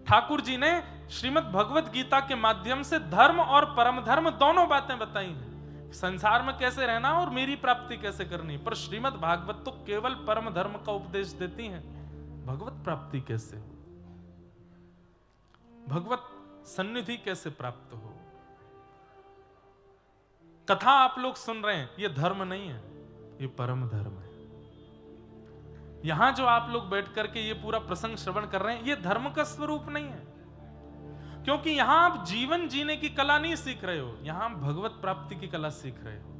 ठाकुर जी ने श्रीमद् भगवत गीता के माध्यम से धर्म और परम धर्म दोनों बातें बताई हैं, संसार में कैसे रहना और मेरी प्राप्ति कैसे करनी। पर श्रीमद् भागवत तो केवल परम धर्म का उपदेश देती हैं, भगवत प्राप्ति कैसे हो, भगवत सन्निधि कैसे प्राप्त हो। कथा आप लोग सुन रहे हैं, ये धर्म नहीं है, ये परम धर्म है। यहां जो आप लोग बैठ करके ये पूरा प्रसंग श्रवण कर रहे हैं, ये धर्म का स्वरूप नहीं है, क्योंकि यहां आप जीवन जीने की कला नहीं सीख रहे हो, यहां भगवत प्राप्ति की कला सीख रहे हो।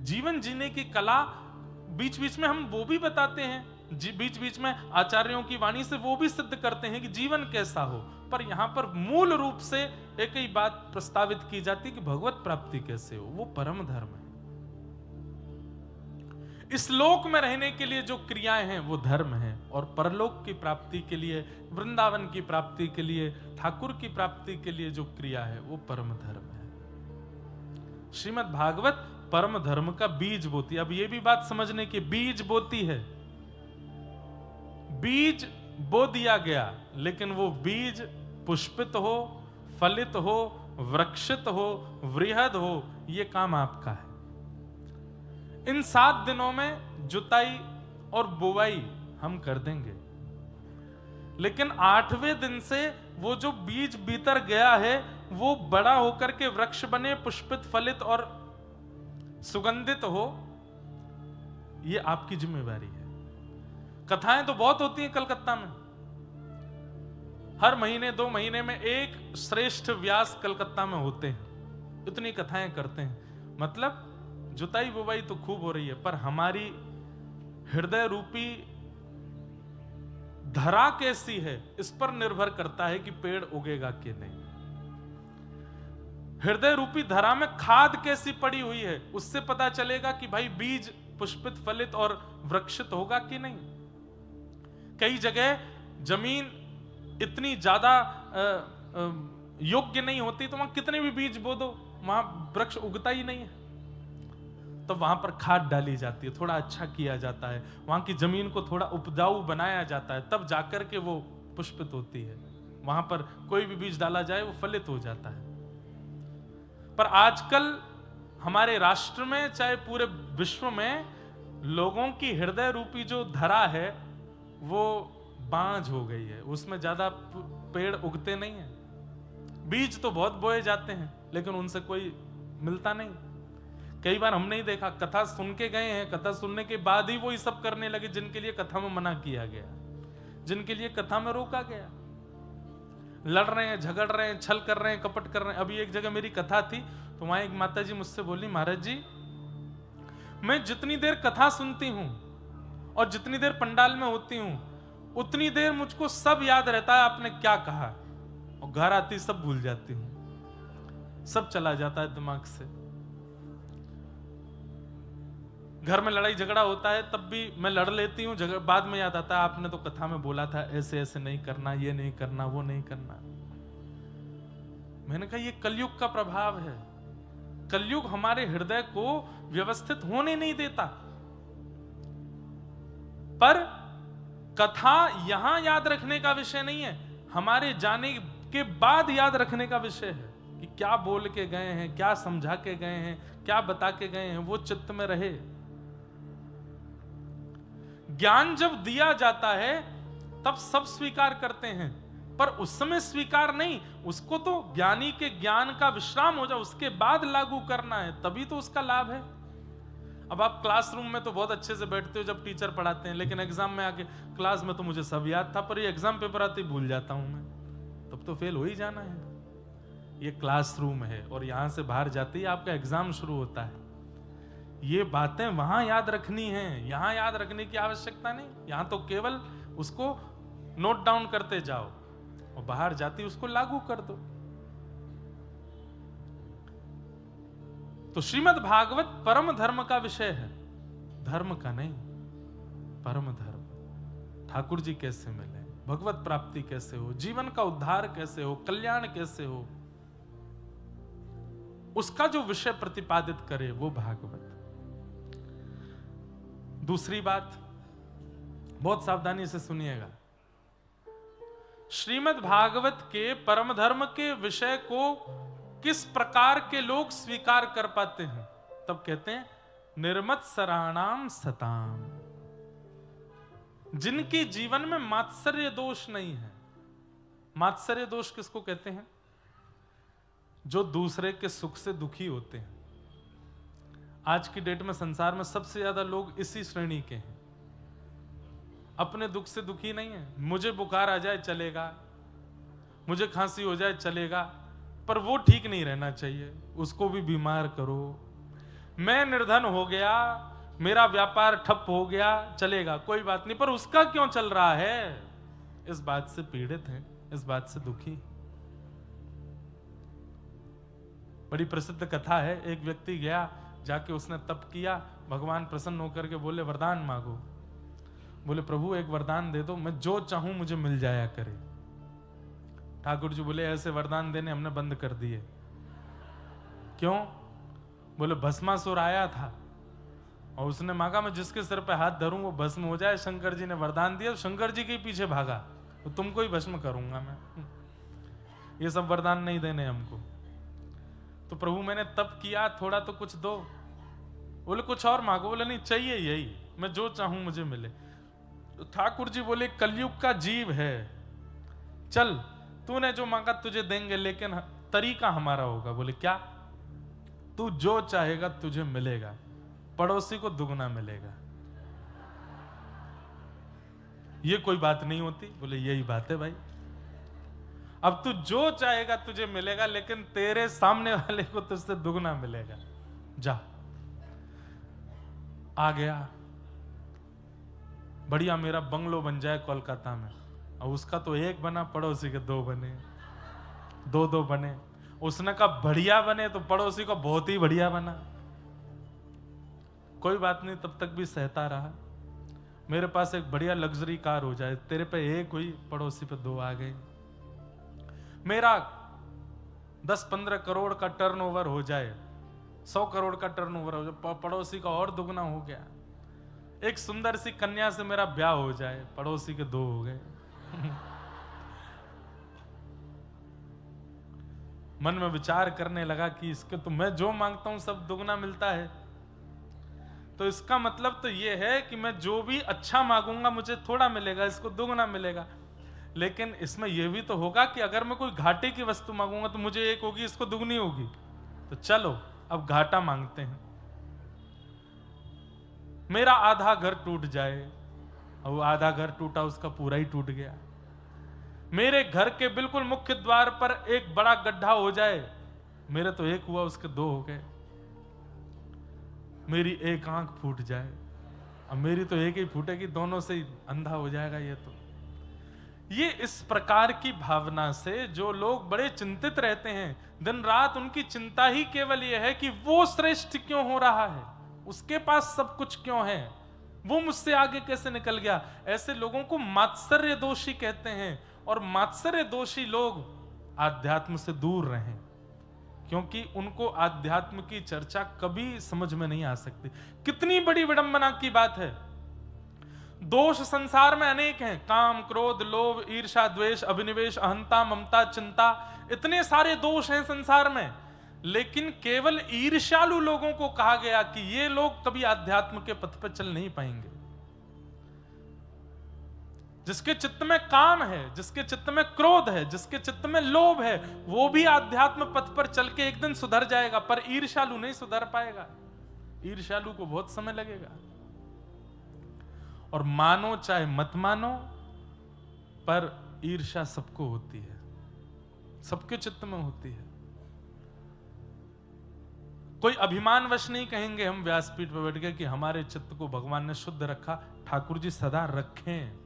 जीवन जीने की कला बीच बीच में हम वो भी बताते हैं, बीच बीच में आचार्यों की वाणी से वो भी सिद्ध करते हैं कि जीवन कैसा हो, पर यहां पर मूल रूप से एक ही बात प्रस्तावित की जाती है कि भगवत प्राप्ति कैसे हो, वो परम धर्म है। इस लोक में रहने के लिए जो क्रियाएं हैं वो धर्म है, और परलोक की प्राप्ति के लिए, वृंदावन की प्राप्ति के लिए, ठाकुर की प्राप्ति के लिए जो क्रिया है वो परम धर्म है। श्रीमद् भागवत परम धर्म का बीज बोती है। अब ये भी बात समझने की, बीज बोती है, बीज बो दिया गया, लेकिन वो बीज पुष्पित हो, फलित हो, वृक्षित हो, वृहद हो, ये काम आपका है। इन 7 दिनों में जुताई और बुवाई हम कर देंगे, लेकिन 8वें दिन से वो जो बीज भीतर गया है वो बड़ा होकर के वृक्ष बने, पुष्पित, फलित और सुगंधित हो, ये आपकी जिम्मेवारी है। कथाएं तो बहुत होती हैं कलकत्ता में, हर महीने 2 महीने में एक श्रेष्ठ व्यास कलकत्ता में होते हैं, इतनी कथाएं करते हैं। मतलब जुताई बुवाई तो खूब हो रही है, पर हमारी हृदय रूपी धरा कैसी है इस पर निर्भर करता है कि पेड़ उगेगा कि नहीं। हृदय रूपी धरा में खाद कैसी पड़ी हुई है, उससे पता चलेगा कि भाई बीज पुष्पित, फलित और वृक्षित होगा कि नहीं। कई जगह जमीन इतनी ज्यादा योग्य नहीं होती, तो वहां कितने भी बीज बो दो वहां वृक्ष उगता ही नहीं है। तो वहां पर खाद डाली जाती है, थोड़ा अच्छा किया जाता है, वहां की जमीन को थोड़ा उपजाऊ बनाया जाता है, तब जाकर के वो पुष्पित होती है। वहां पर कोई भी बीज डाला जाए वो फलित हो जाता है। पर आजकल हमारे राष्ट्र में, चाहे पूरे विश्व में, लोगों की हृदय रूपी जो धरा है वो बांझ हो गई है, उसमें ज्यादा पेड़ उगते नहीं है। बीज तो बहुत बोए जाते हैं, लेकिन उनसे कोई मिलता नहीं। कई बार हमने ही देखा, कथा सुन के गए हैं, कथा सुनने के बाद ही वो ये सब करने लगे जिनके लिए कथा में मना किया गया, जिनके लिए कथा में रोका गया। लड़ रहे हैं, झगड़ रहे हैं, छल कर रहे हैं, कपट कर रहे हैं। अभी एक जगह मेरी कथा थी, तो वहां एक माता जी मुझसे बोली, महाराज जी मैं जितनी देर कथा सुनती हूं और जितनी देर पंडाल में होती हूं, उतनी देर मुझको सब याद रहता है आपने क्या कहा, और घर आती सब भूल जाती हूं, सब चला जाता है दिमाग से। घर में लड़ाई झगड़ा होता है तब भी मैं लड़ लेती हूँ, बाद में याद आता है आपने तो कथा में बोला था ऐसे ऐसे नहीं करना, ये नहीं करना, वो नहीं करना। मैंने कहा ये कलयुग का प्रभाव है। कलयुग हमारे हृदय को व्यवस्थित होने नहीं देता। पर कथा यहां याद रखने का विषय नहीं है, हमारे जाने के बाद याद रखने का विषय है कि क्या बोल के गए हैं, क्या समझा के गए हैं, क्या बता के गए हैं, वो चित्त में रहे। ज्ञान जब दिया जाता है तब सब स्वीकार करते हैं, पर उस समय स्वीकार नहीं, उसको तो ज्ञानी के ज्ञान का विश्राम हो जाए उसके बाद लागू करना है, तभी तो उसका लाभ है। अब आप क्लासरूम में तो बहुत अच्छे से बैठते हो जब टीचर पढ़ाते हैं, लेकिन एग्जाम में आके, क्लास में तो मुझे सब याद था पर ये एग्जाम पेपर आते ही भूल जाता हूं मैं, तब तो फेल हो ही जाना है। ये क्लासरूम है और यहां से बाहर जाते ही आपका एग्जाम शुरू होता है। ये बातें वहां याद रखनी है, यहां याद रखने की आवश्यकता नहीं। यहां तो केवल उसको नोट डाउन करते जाओ और बाहर जाती उसको लागू कर दो। तो श्रीमद् भागवत परम धर्म का विषय है, धर्म का नहीं, परम धर्म। ठाकुर जी कैसे मिले, भगवत प्राप्ति कैसे हो, जीवन का उद्धार कैसे हो, कल्याण कैसे हो, उसका जो विषय प्रतिपादित करे वो भागवत। दूसरी बात, बहुत सावधानी से सुनिएगा, श्रीमद् भागवत के परम धर्म के विषय को किस प्रकार के लोग स्वीकार कर पाते हैं, तब कहते हैं निर्मत्सराणाम सताम, जिनके जीवन में मात्सर्य दोष नहीं है। मात्सर्य दोष किसको कहते हैं? जो दूसरे के सुख से दुखी होते हैं। आज की डेट में संसार में सबसे ज्यादा लोग इसी श्रेणी के हैं, अपने दुख से दुखी नहीं है। मुझे बुखार आ जाए चलेगा, मुझे खांसी हो जाए चलेगा, पर वो ठीक नहीं रहना चाहिए, उसको भी बीमार करो। मैं निर्धन हो गया, मेरा व्यापार ठप हो गया, चलेगा, कोई बात नहीं, पर उसका क्यों चल रहा है, इस बात से पीड़ित हैं, इस बात से दुखी। बड़ी प्रसिद्ध कथा है, एक व्यक्ति गया, जाके उसने तप किया, भगवान प्रसन्न होकर के बोले वरदान मांगो। बोले प्रभु एक वरदान दे दो, मैं जो चाहूं मुझे मिल जाया करे। ठाकुर जी बोले ऐसे वरदान देने हमने बंद कर दिए। क्यों? बोले भस्मासुर आया था और उसने मांगा मैं जिसके सिर पे हाथ धरूं वो भस्म हो जाए। शंकर जी ने वरदान दिया, शंकर जी के पीछे भागा, तो तुमको ही भस्म करूंगा मैं। ये सब वरदान नहीं देने हमको। तो प्रभु मैंने तप किया, थोड़ा तो कुछ दो। बोले कुछ और मांगो। बोले नहीं चाहिए यही, मैं जो चाहूं मुझे मिले। तो ठाकुर जी बोले कलयुग का जीव है, चल तूने जो मांगा तुझे देंगे, लेकिन तरीका हमारा होगा। बोले क्या? तू जो चाहेगा तुझे मिलेगा, पड़ोसी को दुगना मिलेगा। ये कोई बात नहीं होती। बोले यही बात है भाई, अब तू जो चाहेगा तुझे मिलेगा, लेकिन तेरे सामने वाले को तुझसे दुगना मिलेगा। जा। आ गया, बढ़िया मेरा बंगलो बन जाए कोलकाता में, और उसका तो एक बना, पड़ोसी के दो बने, दो दो बने। उसने कहा बढ़िया बने तो पड़ोसी को बहुत ही बढ़िया बना। कोई बात नहीं, तब तक भी सहता रहा। मेरे पास एक बढ़िया लग्जरी कार हो जाए, तेरे पे एक हुई, पड़ोसी पे दो आ गई। मेरा 10-15 करोड़ का टर्नओवर हो जाए, 100 करोड़ का टर्नओवर हो जाए, पड़ोसी का और दुगना हो गया। एक सुंदर सी कन्या से मेरा ब्याह हो जाए, पड़ोसी के दो हो गए। मन में विचार करने लगा कि इसके तो मैं जो मांगता हूं सब दुगना मिलता है, तो इसका मतलब तो ये है कि मैं जो भी अच्छा मांगूंगा मुझे थोड़ा मिलेगा, इसको दुगना मिलेगा। लेकिन इसमें यह भी तो होगा कि अगर मैं कोई घाटे की वस्तु मांगूंगा तो मुझे एक होगी, इसको दुगनी होगी। तो चलो अब घाटा मांगते हैं। मेरा आधा घर टूट जाए, और वो आधा घर टूटा उसका पूरा ही टूट गया। मेरे घर के बिल्कुल मुख्य द्वार पर एक बड़ा गड्ढा हो जाए, मेरे तो एक हुआ उसके दो हो गए। मेरी एक आंख फूट जाए, अब मेरी तो एक ही फूटेगी, दोनों से ही अंधा हो जाएगा। ये इस प्रकार की भावना से जो लोग बड़े चिंतित रहते हैं, दिन रात उनकी चिंता ही केवल यह है कि वो श्रेष्ठ क्यों हो रहा है, उसके पास सब कुछ क्यों है, वो मुझसे आगे कैसे निकल गया। ऐसे लोगों को मात्सर्य दोषी कहते हैं, और मात्सर्य दोषी लोग आध्यात्म से दूर रहें, क्योंकि उनको आध्यात्म की चर्चा कभी समझ में नहीं आ सकती। कितनी बड़ी विडंबना की बात है। दोष संसार में अनेक हैं, काम, क्रोध, लोभ, ईर्ष्या, द्वेष, अभिनिवेश, अहंता, ममता, चिंता, इतने सारे दोष हैं संसार में। लेकिन केवल ईर्ष्यालु लोगों को कहा गया कि ये लोग कभी आध्यात्म के पथ पर चल नहीं पाएंगे। जिसके चित्त में काम है, जिसके चित्त में क्रोध है, जिसके चित्त में लोभ है, वो भी आध्यात्म पथ पर चल के एक दिन सुधर जाएगा, पर ईर्ष्यालु नहीं सुधर पाएगा। ईर्ष्यालु को बहुत समय लगेगा। और मानो चाहे मत मानो, पर ईर्ष्या सबको होती है, सबके चित्त में होती है। कोई अभिमानवश नहीं कहेंगे हम व्यासपीठ पर बैठ गए कि हमारे चित्त को भगवान ने शुद्ध रखा। ठाकुर जी सदा रखें,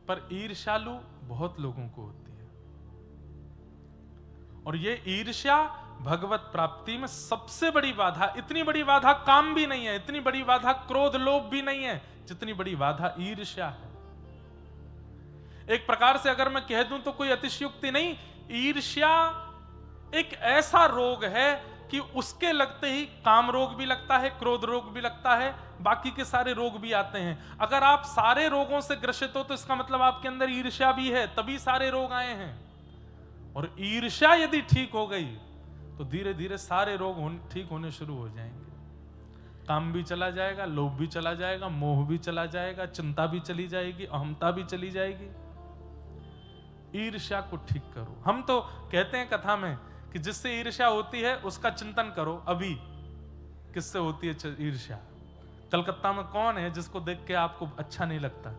पर ईर्ष्यालु बहुत लोगों को होती है। और ये ईर्ष्या भगवत प्राप्ति में सबसे बड़ी बाधा। इतनी बड़ी बाधा काम भी नहीं है, इतनी बड़ी बाधा क्रोध लोभ भी नहीं है, जितनी बड़ी बाधा ईर्ष्या है। एक प्रकार से अगर मैं कह दूं तो कोई अतिशयोक्ति नहीं, ईर्ष्या एक ऐसा रोग है कि उसके लगते ही काम रोग भी लगता है, क्रोध रोग भी लगता है, बाकी के सारे रोग भी आते हैं। अगर आप सारे रोगों से ग्रसित हो तो इसका मतलब आपके अंदर ईर्ष्या भी है, तभी सारे रोग आए हैं। और ईर्ष्या यदि ठीक हो गई तो धीरे धीरे सारे रोग ठीक होने शुरू हो जाएंगे। काम भी चला जाएगा, लोभ भी चला जाएगा, मोह भी चला जाएगा, चिंता भी चली जाएगी, अहमता भी चली जाएगी। ईर्ष्या को ठीक करो। हम तो कहते हैं कथा में कि जिससे ईर्ष्या होती है उसका चिंतन करो। अभी किससे होती है ईर्ष्या? कलकत्ता में कौन है जिसको देख के आपको अच्छा नहीं लगता?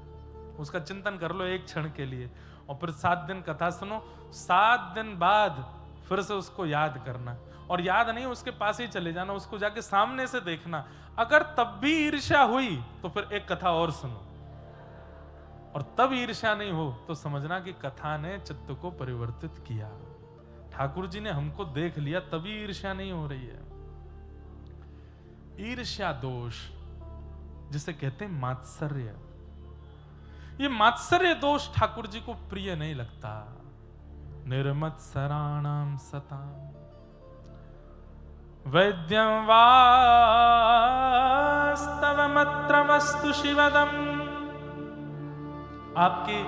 उसका चिंतन कर लो एक क्षण के लिए, और फिर 7 दिन कथा सुनो। 7 दिन बाद फिर से उसको याद करना, और याद नहीं उसके पास ही चले जाना, उसको जाके सामने से देखना। अगर तब भी ईर्ष्या हुई तो फिर एक कथा और सुनो, और तब ईर्ष्या नहीं हो तो समझना कि कथा ने चित्त को परिवर्तित किया। ठाकुर जी ने हमको देख लिया, तभी ईर्ष्या नहीं हो रही है। ईर्ष्या दोष जिसे कहते हैं मात्सर्य, ये मात्सर्य दोष ठाकुर जी को प्रिय नहीं लगता। निर्मत्सराणाम सताम वैद्यं वास्तवमत्रमस्तु शिवदम। आपकी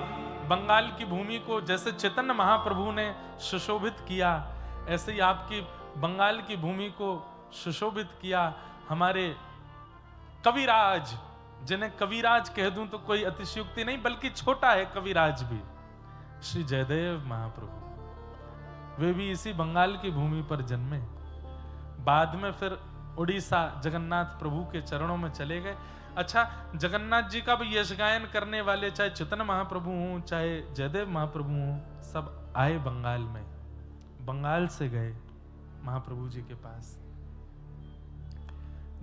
बंगाल की भूमि को जैसे चैतन्य महाप्रभु ने सुशोभित किया, ऐसे ही आपकी बंगाल की भूमि को सुशोभित किया हमारे कविराज, जिन्हें कविराज कह दूं तो कोई अतिशयोक्ति नहीं, बल्कि छोटा है कविराज भी, श्री जयदेव महाप्रभु। वे भी इसी बंगाल की भूमि पर जन्मे, बाद में फिर उड़ीसा जगन्नाथ प्रभु के चरणों में चले गए। अच्छा, जगन्नाथ जी का भी यश गायन करने वाले चाहे चैतन्य महाप्रभु हों चाहे जयदेव महाप्रभु हों, सब आए बंगाल में, बंगाल से गए महाप्रभु जी के पास।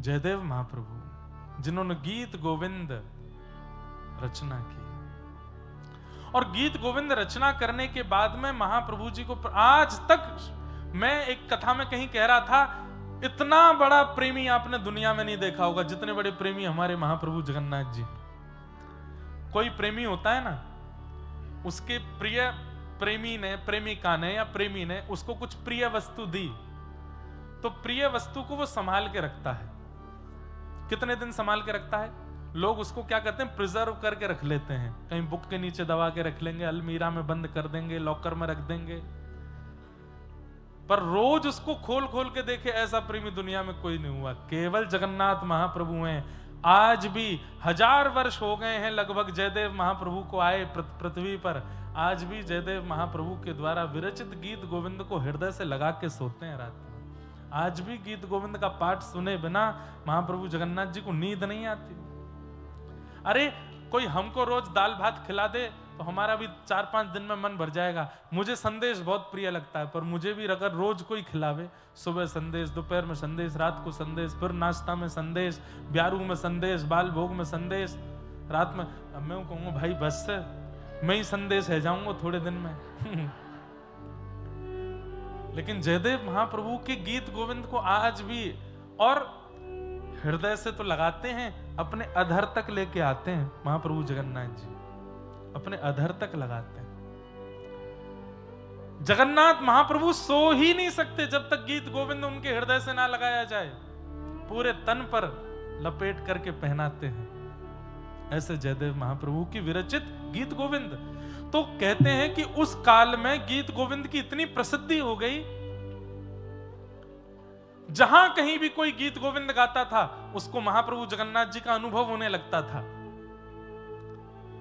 जयदेव महाप्रभु जिन्होंने गीत गोविंद रचना की, और गीत गोविंद रचना करने के बाद में महाप्रभु जी को आज तक, मैं एक कथा में कहीं कह रहा था, इतना बड़ा प्रेमी आपने दुनिया में नहीं देखा होगा जितने बड़े प्रेमी हमारे महाप्रभु जगन्नाथ जी। कोई प्रेमी होता है ना, उसके प्रिय प्रेमी ने, प्रेमिका ने या प्रेमी ने उसको कुछ प्रिय वस्तु दी, तो प्रिय वस्तु को वो संभाल के रखता है। कितने दिन संभाल के रखता है? लोग उसको क्या करते हैं, प्रिजर्व करके रख लेते हैं, कहीं बुक के नीचे दबा के रख लेंगे, अलमीरा में बंद कर देंगे, लॉकर में रख देंगे, पर रोज उसको खोल खोल के देखे ऐसा प्रेमी दुनिया में कोई नहीं हुआ। केवल जगन्नाथ महाप्रभु हैं। आज भी 1000 वर्ष हो गए हैं लगभग जयदेव महाप्रभु को आए पृथ्वी पर, आज भी जयदेव महाप्रभु के द्वारा विरचित गीत गोविंद को हृदय से लगा के सोते हैं रात में। आज भी गीत गोविंद का पाठ सुने बिना महाप्रभु जगन्नाथ जी को नींद नहीं आती। अरे कोई हमको रोज दाल भात खिला दे तो हमारा भी 4-5 दिन में मन भर जाएगा। मुझे संदेश बहुत प्रिय लगता है, पर मुझे भी अगर रोज कोई खिलावे, सुबह संदेश, दोपहर में संदेश, रात को संदेश, फिर नाश्ता में संदेश, ब्यारू में संदेश, बाल भोग में संदेश, रात में, अब मैं कहूंगा भाई बस मैं ही संदेश है जाऊंगा थोड़े दिन में। लेकिन जयदेव महाप्रभु के गीत गोविंद को आज भी, और हृदय से तो लगाते हैं, अपने अधर तक लेके आते हैं महाप्रभु जगन्नाथ जी, अपने अधर तक लगाते हैं। जगन्नाथ महाप्रभु सो ही नहीं सकते जब तक गीत गोविंद उनके हृदय से ना लगाया जाए, पूरे तन पर लपेट करके पहनाते हैं। ऐसे जयदेव महाप्रभु की विरचित गीत गोविंद, तो कहते हैं कि उस काल में गीत गोविंद की इतनी प्रसिद्धि हो गई, जहां कहीं भी कोई गीत गोविंद गाता था उसको महाप्रभु जगन्नाथ जी का अनुभव होने लगता था।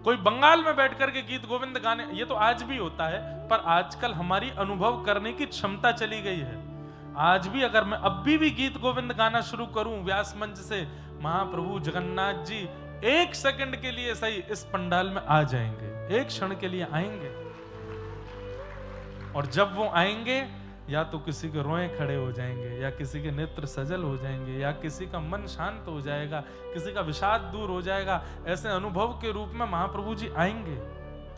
कोई बंगाल में बैठ करके गीत गोविंद गाने, ये तो आज भी होता है, पर आजकल हमारी अनुभव करने की क्षमता चली गई है। आज भी अगर मैं अभी भी गीत गोविंद गाना शुरू करूं व्यास मंच से, महाप्रभु जगन्नाथ जी 1 सेकंड के लिए सही इस पंडाल में आ जाएंगे, 1 क्षण के लिए आएंगे। और जब वो आएंगे, या तो किसी के रोए खड़े हो जाएंगे, या किसी के नेत्र सजल हो जाएंगे, या किसी का मन शांत हो जाएगा, किसी का विषाद दूर हो जाएगा। ऐसे अनुभव के रूप में महाप्रभु जी आएंगे,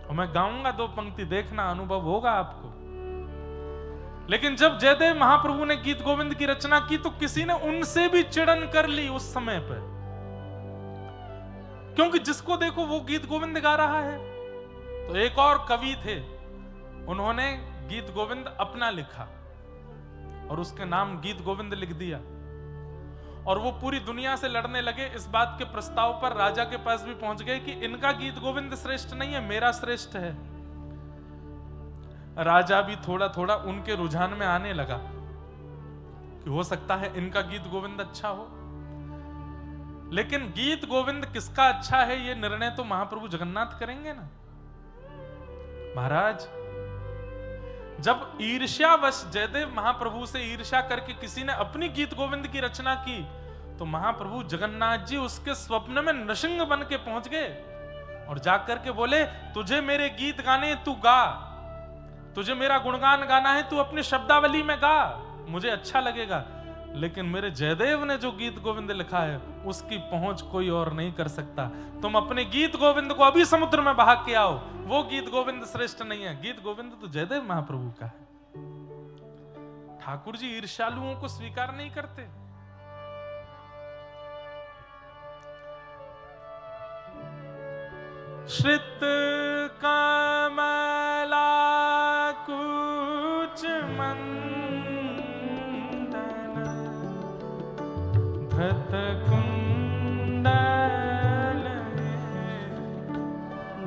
और मैं गाऊंगा 2 पंक्ति, देखना अनुभव होगा आपको। लेकिन जब जयदेव महाप्रभु ने गीत गोविंद की रचना की तो किसी ने उनसे भी चिड़न कर ली उस समय पर, क्योंकि जिसको देखो वो गीत गोविंद गा रहा है। तो एक और कवि थे, उन्होंने गीत गोविंद अपना लिखा और उसके नाम गीत गोविंद लिख दिया, और वो पूरी दुनिया से लड़ने लगे। इस बात के प्रस्ताव पर राजा के पास भी पहुंच गए कि इनका गीत गोविंद श्रेष्ठ नहीं है, मेरा श्रेष्ठ है। राजा भी थोड़ा थोड़ा उनके रुझान में आने लगा कि हो सकता है इनका गीत गोविंद अच्छा हो। लेकिन गीत गोविंद किसका अच्छा है ये निर्णय तो महाप्रभु जगन्नाथ करेंगे ना। महाराज, जब ईर्ष्यावश जयदेव महाप्रभु से ईर्ष्या करके किसी ने अपनी गीत गोविंद की रचना की, तो महाप्रभु जगन्नाथ जी उसके स्वप्न में नृसिंह बन के पहुंच गए और जाकर के बोले, तुझे मेरे गीत गाने, तू गा, तुझे मेरा गुणगान गाना है, तू अपनी शब्दावली में गा, मुझे अच्छा लगेगा। लेकिन मेरे जयदेव ने जो गीत गोविंद लिखा है उसकी पहुंच कोई और नहीं कर सकता। तुम अपने गीत गोविंद को अभी समुद्र में बहा के आओ, वो गीत गोविंद श्रेष्ठ नहीं है। गीत गोविंद तो जयदेव महाप्रभु का है। ठाकुर जी ईर्ष्यालुओं को स्वीकार नहीं करते। श्रित कमला कुच मंदन धृत कुंडल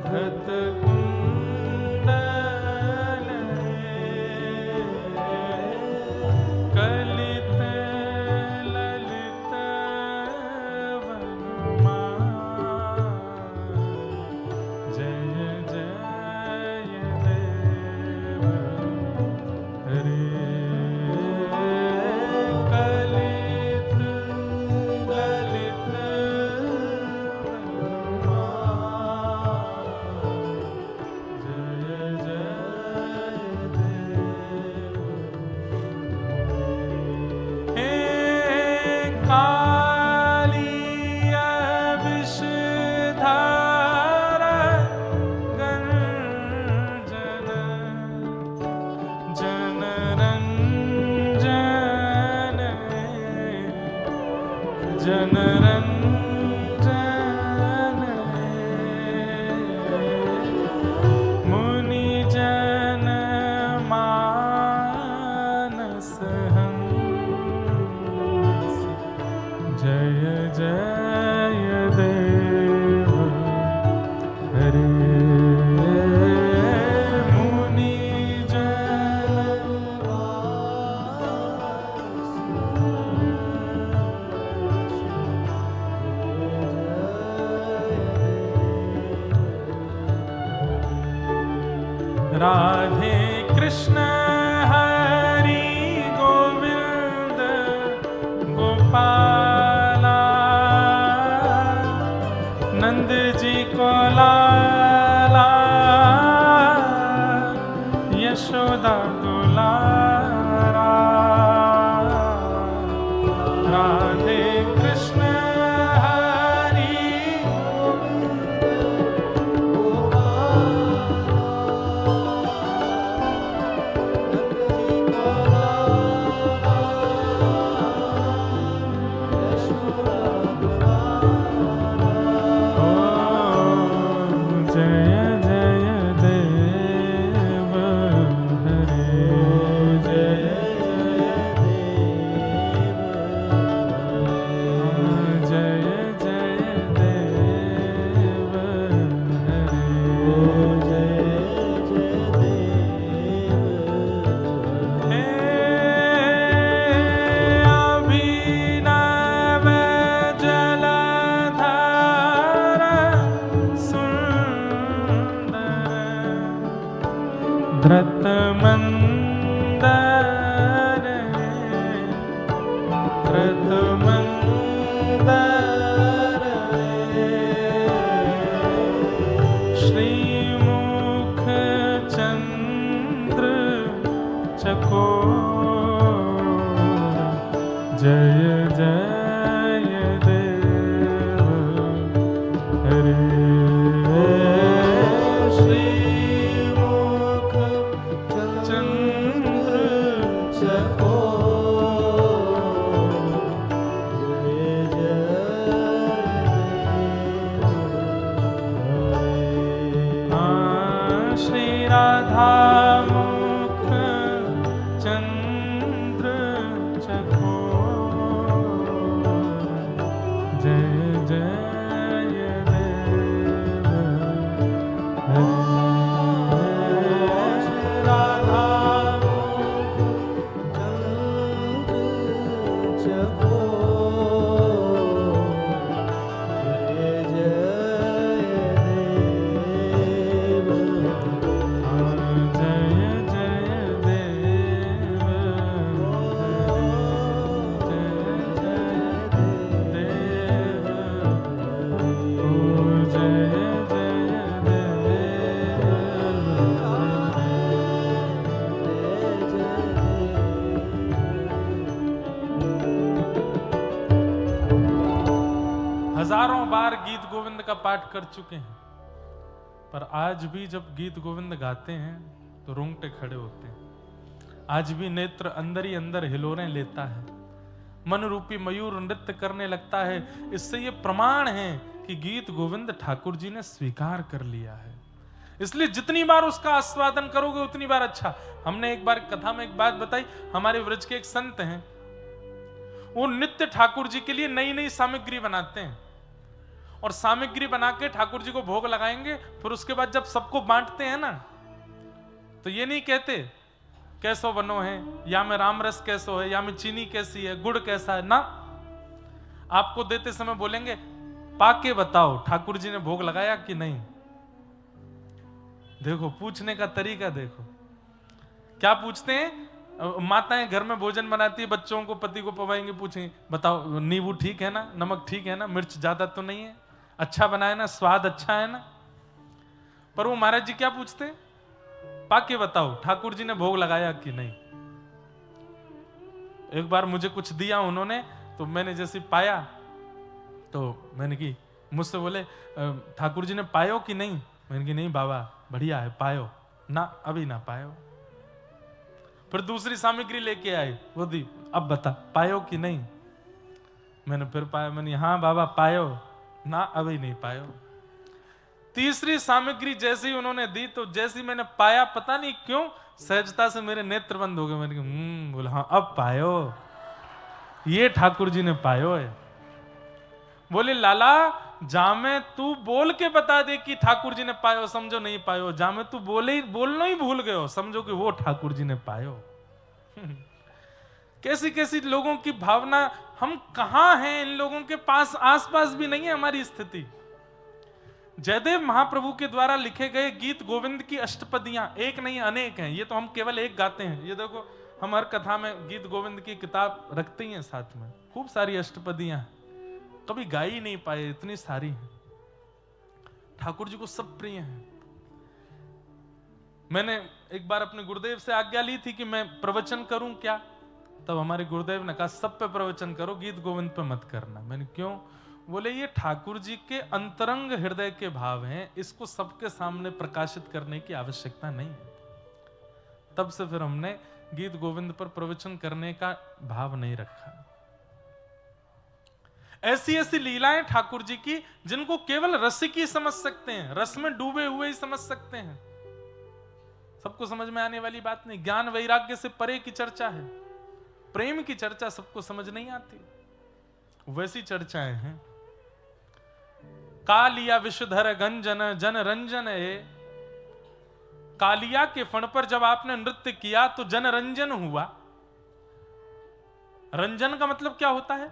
धृत कुंडल कलित ललित वनमाल जय जय देव हरे। कलित ललित वनमाल जय जय देव। हे कालिय विषधार गंजन जनरंजन जनरंजन मुनि जन मानस हंस जय जय देव हरे। मुनि जन राधे कृष्ण हरि गोविंद गोपाला नंद जी को लाला यशोदा दुलारा। राधे कृष्ण हरि जय जय देव हरे। जय जय देव हरे। हे अभिनव जलधार सुंदर धृत मंदर धृत मंदर श्रीमुख चंद्र चकोर जय जय देव हरे। श्रीमुख चंद्र चकोर सको जय जय देव जय जय देव हजारों बार गीत गोविंद का पाठ कर चुके हैं, पर आज भी जब गीत गोविंद गाते हैं तो रोंगटे खड़े होते हैं। आज भी नेत्र अंदर ही अंदर हिलोरें लेता है, मन रूपी मयूर नृत्य करने लगता है। इससे ये प्रमाण है कि गीत गोविंद ठाकुर जी ने स्वीकार कर लिया है। इसलिए जितनी बार उसका आस्वादन करोगे उतनी बार अच्छा। हमने एक बार कथा में एक बात बताई, हमारे व्रज के एक संत हैं, वो नित्य ठाकुर जी के लिए नई नई सामग्री बनाते हैं और सामग्री बना के ठाकुर जी को भोग लगाएंगे। फिर उसके बाद जब सबको बांटते हैं ना, तो ये नहीं कहते कैसो बनो है, या में राम रस कैसो है, या में चीनी कैसी है, गुड़ कैसा है, ना। आपको देते समय बोलेंगे पाके बताओ ठाकुर जी ने भोग लगाया कि नहीं। देखो पूछने का तरीका देखो, क्या पूछते हैं। माताएं घर में भोजन बनाती है, बच्चों को पति को पवाएंगे, पूछेंगे बताओ नींबू ठीक है ना, नमक ठीक है ना, मिर्च ज्यादा तो नहीं है, अच्छा बनाया ना, स्वाद अच्छा है ना। पर वो महाराज जी क्या पूछते हैं, पाके बताओ ठाकुर जी ने भोग लगाया कि नहीं। एक बार मुझे कुछ दिया उन्होंने, तो मैंने जैसे पाया तो मैंने की, मुझसे बोले ठाकुर जी ने पायो कि नहीं। मैंने की नहीं बाबा बढ़िया है, पायो ना, अभी ना पायो। फिर दूसरी सामग्री लेके आए, वो दी, अब बता पायो कि नहीं। मैंने फिर पाया, मैंने हाँ बाबा पायो ना, अभी नहीं पायो। तीसरी सामग्री जैसे ही उन्होंने दी, तो जैसे ही मैंने पाया, पता नहीं क्यों सहजता से मेरे नेत्र बंद हो गए। मैंने कहा बोला हाँ अब पायो, ये ठाकुर जी ने पायो है। बोले लाला जामे तू बोल के बता दे कि ठाकुर जी ने पायो, समझो नहीं पायो। जामे तू बोलना ही भूल गए हो, समझो कि वो ठाकुर जी ने पायो। कैसी कैसी लोगों की भावना, हम कहां हैं, इन लोगों के पास आसपास भी नहीं है हमारी स्थिति। जयदेव महाप्रभु के द्वारा लिखे गए गीत गोविंद की अष्टपदियां एक नहीं अनेक हैं। ये तो हम केवल एक गाते हैं। ये देखो हम हर कथा में गीत गोविंद की किताब रखते ही हैं साथ में, खूब सारी अष्टपदियां हैं, कभी गा ही नहीं पाए, इतनी सारी हैं। ठाकुर जी को सब प्रिय हैं। मैंने एक बार अपने गुरुदेव से आज्ञा ली थी कि मैं प्रवचन करूं क्या, तब हमारे गुरुदेव ने कहा सब पे प्रवचन करो, गीत गोविंद पे मत करना। मैंने क्यों? बोले ये ठाकुर जी के अंतरंग हृदय के भाव हैं, इसको सबके सामने प्रकाशित करने की आवश्यकता नहीं है। तब से फिर हमने गीत गोविंद पर प्रवचन करने का भाव नहीं रखा। ऐसी ऐसी लीलाएं ठाकुर जी की जिनको केवल रसिक ही समझ सकते हैं, रस में डूबे हुए ही समझ सकते हैं। सबको समझ में आने वाली बात नहीं। ज्ञान वैराग्य से परे की चर्चा है, प्रेम की चर्चा सबको समझ नहीं आती। वैसी चर्चाएं हैं। कालिया विषधर गंजन जन रंजन है। कालिया के फण पर जब आपने नृत्य किया तो जन रंजन हुआ। रंजन का मतलब क्या होता है?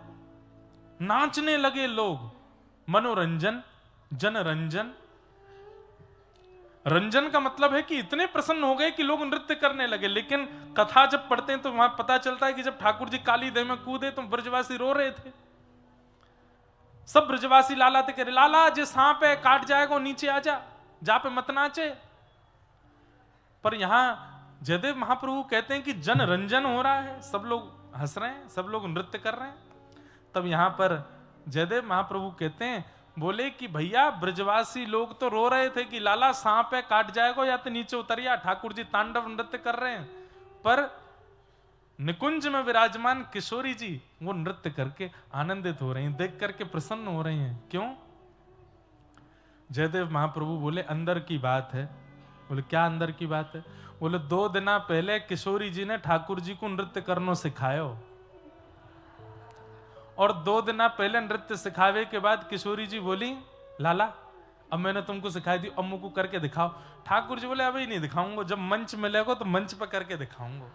नाचने लगे लोग, मनोरंजन, जन रंजन। रंजन का मतलब है कि इतने प्रसन्न हो गए कि लोग नृत्य करने लगे। लेकिन कथा जब पढ़ते हैं तो वहां पता चलता है कि जब ठाकुर जी काली देह में कूदे तो ब्रजवासी रो रहे थे। सब ब्रजवासी लाला थे, कह रहे लाला जे सांप है काट जाएगा, नीचे आ जा, जा पे मत नाचे। पर यहां जयदेव महाप्रभु कहते हैं कि जन रंजन हो रहा है, सब लोग हंस रहे हैं, सब लोग नृत्य कर रहे हैं। तब यहां पर जयदेव महाप्रभु कहते हैं, बोले कि भैया ब्रजवासी लोग तो रो रहे थे कि लाला सांप है काट जाएगा, या तो नीचे उतरिया, ठाकुर जी तांडव नृत्य कर रहे हैं। पर निकुंज में विराजमान किशोरी जी वो नृत्य करके आनंदित हो रही हैं, देख करके प्रसन्न हो रही हैं। क्यों? जयदेव महाप्रभु बोले अंदर की बात है। बोले क्या अंदर की बात है? बोले 2 दिन पहले किशोरी जी ने ठाकुर जी को नृत्य करनो सिखायो, और 2 दिन पहले नृत्य सिखावे के बाद किशोरी जी बोली लाला अब मैंने तुमको सिखाई दी, अब मुझको करके दिखाओ। ठाकुर जी बोले अभी नहीं दिखाऊंगा, जब मंच मिलेगा तो मंच पर करके दिखाऊंगा।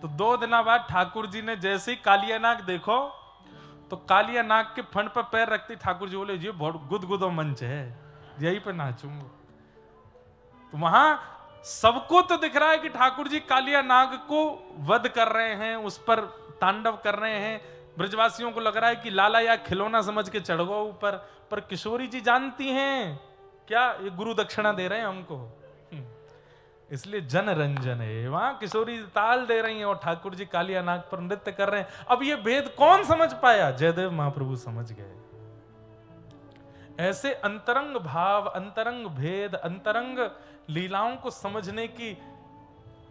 तो 2 दिन बाद ठाकुर जी ने जैसे ही कालिया नाग देखो, तो कालिया नाग के फंड पर पैर रखते ठाकुर जी बोले ये बहुत गुदगुदो मंच है, यहीं पे नाचूंगा। तो वहां सबको तो दिख रहा है कि ठाकुर जी कालिया नाग को वध कर रहे हैं, उस पर तांडव कर रहे हैं। ब्रजवासियों को लग रहा है कि लाला या खिलौना समझ के चढ़ गो ऊपर, पर किशोरी जी जानती हैं क्या ये गुरु दक्षिणा दे रहे हैं हमको, इसलिए जन रंजन है। वहां किशोरी ताल दे रही हैं और ठाकुर जी कालिया नाग पर नृत्य कर रहे हैं। अब ये भेद कौन समझ पाया? जयदेव महाप्रभु समझ गए। ऐसे अंतरंग भाव, अंतरंग भेद, अंतरंग लीलाओं को समझने की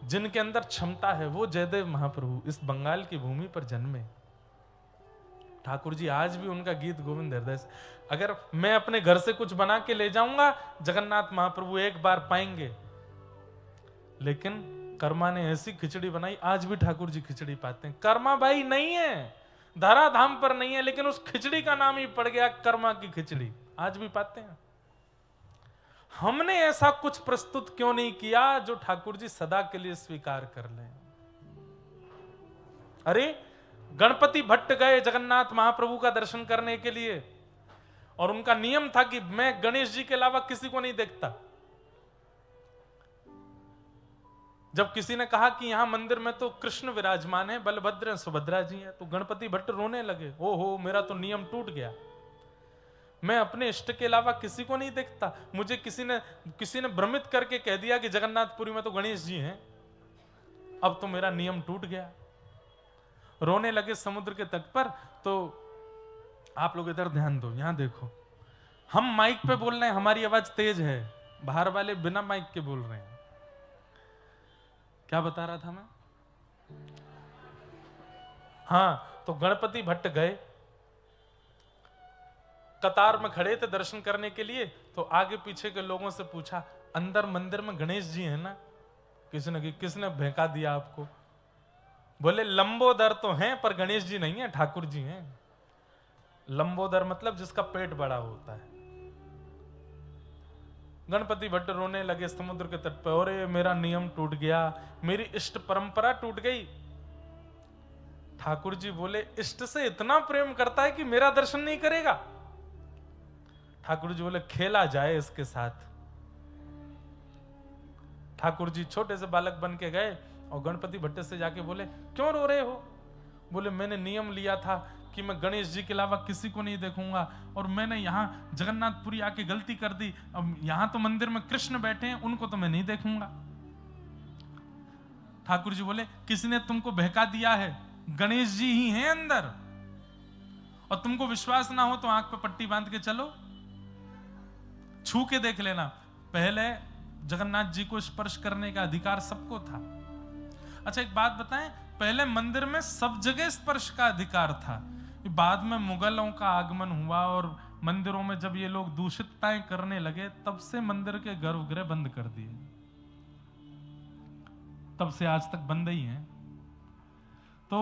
जिनके अंदर क्षमता है, वो जयदेव महाप्रभु इस बंगाल की भूमि पर जन्मे। ठाकुर जी आज भी उनका गीत गोविंद हृदय से, अगर मैं अपने घर से कुछ बना के ले जाऊंगा, जगन्नाथ महाप्रभु एक बार पाएंगे। लेकिन कर्मा ने ऐसी खिचड़ी बनाई, आज भी ठाकुर जी खिचड़ी पाते हैं। कर्मा भाई नहीं है, धरा धाम पर नहीं है, लेकिन उस खिचड़ी का नाम ही पड़ गया कर्मा की खिचड़ी, आज भी पाते हैं। हमने ऐसा कुछ प्रस्तुत क्यों नहीं किया जो ठाकुर जी सदा के लिए स्वीकार कर लें? अरे गणपति भट्ट गए जगन्नाथ महाप्रभु का दर्शन करने के लिए, और उनका नियम था कि मैं गणेश जी के अलावा किसी को नहीं देखता। जब किसी ने कहा कि यहां मंदिर में तो कृष्ण विराजमान है, बलभद्र हैं, सुभद्रा जी हैं, तो गणपति भट्ट रोने लगे, ओहो मेरा तो नियम टूट गया, मैं अपने इष्ट के अलावा किसी को नहीं देखता। मुझे किसी ने भ्रमित करके कह दिया कि जगन्नाथपुरी में तो गणेश जी हैं, अब तो मेरा नियम टूट गया। रोने लगे समुद्र के तट पर। तो आप लोग इधर ध्यान दो, यहां देखो, हम माइक पे बोल रहे हैं, हमारी आवाज तेज है, बाहर वाले बिना माइक के बोल रहे हैं। क्या बता रहा था मैं? हाँ, तो गणपति भट्ट गए, कतार में खड़े थे दर्शन करने के लिए, तो आगे पीछे के लोगों से पूछा, अंदर मंदिर में गणेश जी हैं ना? किसने भेंका दिया आपको? बोले लंबोदर तो हैं, पर गणेश जी नहीं है, ठाकुर जी हैं। लंबोदर मतलब जिसका पेट बड़ा होता है। गणपति भट्ट रोने लगे समुद्र के तट पर, अरे मेरा नियम टूट गया, मेरी इष्ट परंपरा टूट गई। ठाकुर जी बोले, इष्ट से इतना प्रेम करता है कि मेरा दर्शन नहीं करेगा? ठाकुर जी बोले, खेला जाए इसके साथ। ठाकुर जी छोटे से बालक बन के गए और गणपति भट्ट से जाके बोले, क्यों रो रहे हो? बोले, मैंने नियम लिया था कि मैं गणेश जी के अलावा किसी को नहीं देखूंगा, और मैंने यहाँ जगन्नाथपुरी आके गलती कर दी। अब यहाँ तो मंदिर में कृष्ण बैठे हैं, उनको तो मैं नहीं देखूंगा। ठाकुर जी बोले, किसी ने तुमको बहका दिया है, गणेश जी ही हैं अंदर, और तुमको विश्वास ना हो तो आंख पे पट्टी बांध के चलो, छू के देख लेना। पहले जगन्नाथ जी को स्पर्श करने का अधिकार सबको था। अच्छा एक बात बताएं, पहले मंदिर में सब जगह स्पर्श का अधिकार था। बाद में मुगलों का आगमन हुआ और मंदिरों में जब ये लोग दूषितताएं करने लगे, तब से मंदिर के गर्भगृह बंद कर दिए, तब से आज तक बंद ही हैं। तो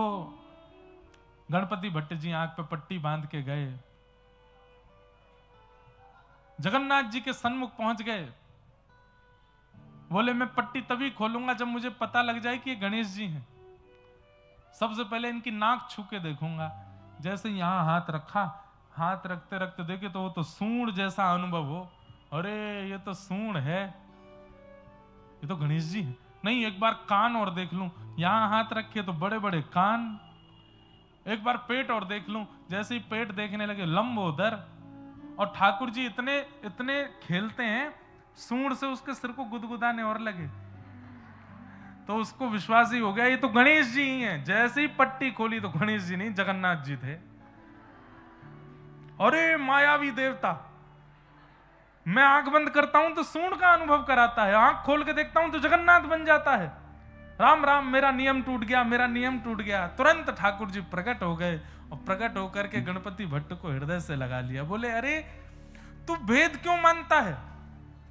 गणपति भट्ट जी आंख पे पट्टी बांध के गए, जगन्नाथ जी के सन्मुख पहुंच गए। बोले, मैं पट्टी तभी खोलूंगा जब मुझे पता लग जाए कि ये गणेश जी हैं। सबसे पहले इनकी नाक छू के देखूंगा। जैसे यहां हाथ रखा, हाथ रखते रखते देखे तो वो तो सूंड जैसा अनुभव हो, अरे ये तो सूंड है, ये तो गणेश जी है। नहीं, एक बार कान और देख लूं, यहां हाथ रखे तो बड़े बड़े कान। एक बार पेट और देख लूं, जैसे ही पेट देखने लगे लंबोदर। और ठाकुर जी इतने इतने खेलते हैं, सूंड से उसके सिर को गुदगुदाने और लगे, तो उसको विश्वास ही हो गया ये तो गणेश जी ही हैं। जैसे ही पट्टी खोली तो गणेश जी नहीं, जगन्नाथ जी थे। अरे मायावी देवता, मैं आंख बंद करता हूं तो सूंड का अनुभव कराता है, आंख खोल के देखता हूं तो जगन्नाथ बन जाता है। राम राम, मेरा नियम टूट गया, मेरा नियम टूट गया। तुरंत ठाकुर जी प्रकट हो गए और प्रकट होकर के गणपति भट्ट को हृदय से लगा लिया। बोले, अरे तू भेद क्यों मानता है?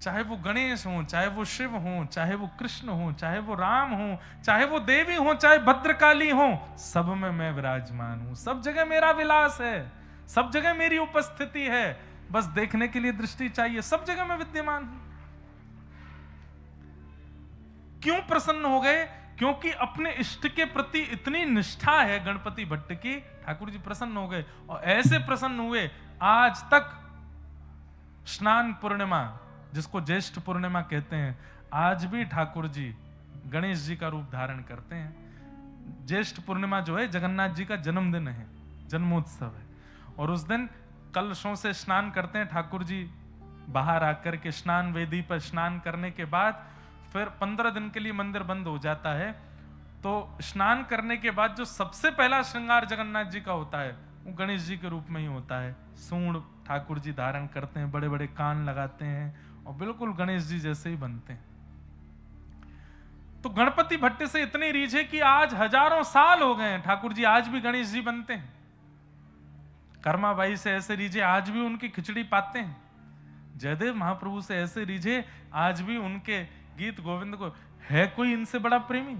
चाहे वो गणेश हो, चाहे वो शिव हो, चाहे वो कृष्ण हो, चाहे वो राम हो, चाहे वो देवी हो, चाहे भद्रकाली हो, सब में मैं विराजमान हूं। सब जगह मेरा विलास है, सब जगह मेरी उपस्थिति है, बस देखने के लिए दृष्टि चाहिए। सब जगह मैं विद्यमान हूं। क्यों प्रसन्न हो गए? क्योंकि अपने इष्ट के प्रति इतनी निष्ठा है गणपति भट्ट की, ठाकुर जी प्रसन्न हो गए और ऐसे प्रसन्न हुए आज तक स्नान पूर्णिमा, जिसको ज्येष्ठ पूर्णिमा कहते हैं, आज भी ठाकुर जी गणेश जी का रूप धारण करते हैं। ज्येष्ठ पूर्णिमा जो है जगन्नाथ जी का जन्मदिन है, जन्मोत्सव है, और उस दिन कलशों से स्नान करते हैं ठाकुर जी। बाहर आकर के स्नान वेदी पर स्नान करने के बाद फिर 15 दिन के लिए मंदिर बंद हो जाता है। तो स्नान करने के बाद जो सबसे पहला श्रृंगार जगन्नाथ जी का होता है वो गणेश जी के रूप में ही होता है। सूंड ठाकुर जी धारण करते हैं, बड़े बड़े कान लगाते हैं और बिल्कुल गणेश जी जैसे ही बनते हैं। तो गणपति भट्ट से इतनी रीझ है कि आज हजारों साल हो गए हैं, ठाकुर जी आज भी गणेश जी बनते हैं। कर्माबाई से ऐसे रीझे, आज भी उनकी खिचड़ी पाते हैं। जयदेव महाप्रभु से ऐसे रीझे, आज भी उनके गीत गोविंद को, है कोई इनसे बड़ा प्रेमी?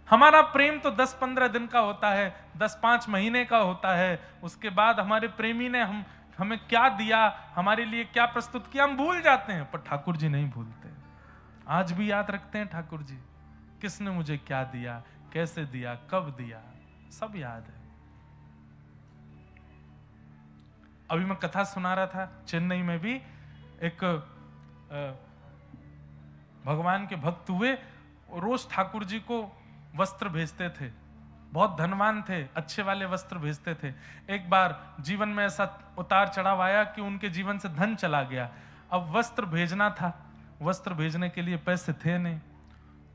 हमारा प्रेम तो 10-15 दिन का होता है, 10-5 महीने का होता है, उसके बाद हमारे प्रेमी ने हमें क्या दिया, हमारे लिए क्या प्रस्तुत किया, हम भूल जाते हैं। पर ठाकुर जी नहीं भूलते, आज भी याद रखते हैं ठाकुर जी, किसने मुझे क्या दिया, कैसे दिया, कब दिया, सब याद है। अभी मैं कथा सुना रहा था, चेन्नई में भी एक भगवान के भक्त हुए, रोज ठाकुर जी को वस्त्र भेजते थे, बहुत धनवान थे, अच्छे वाले वस्त्र भेजते थे। एक बार जीवन में ऐसा उतार चढ़ाव आया कि उनके जीवन से धन चला गया। अब वस्त्र भेजना था, वस्त्र भेजने के लिए पैसे थे नहीं,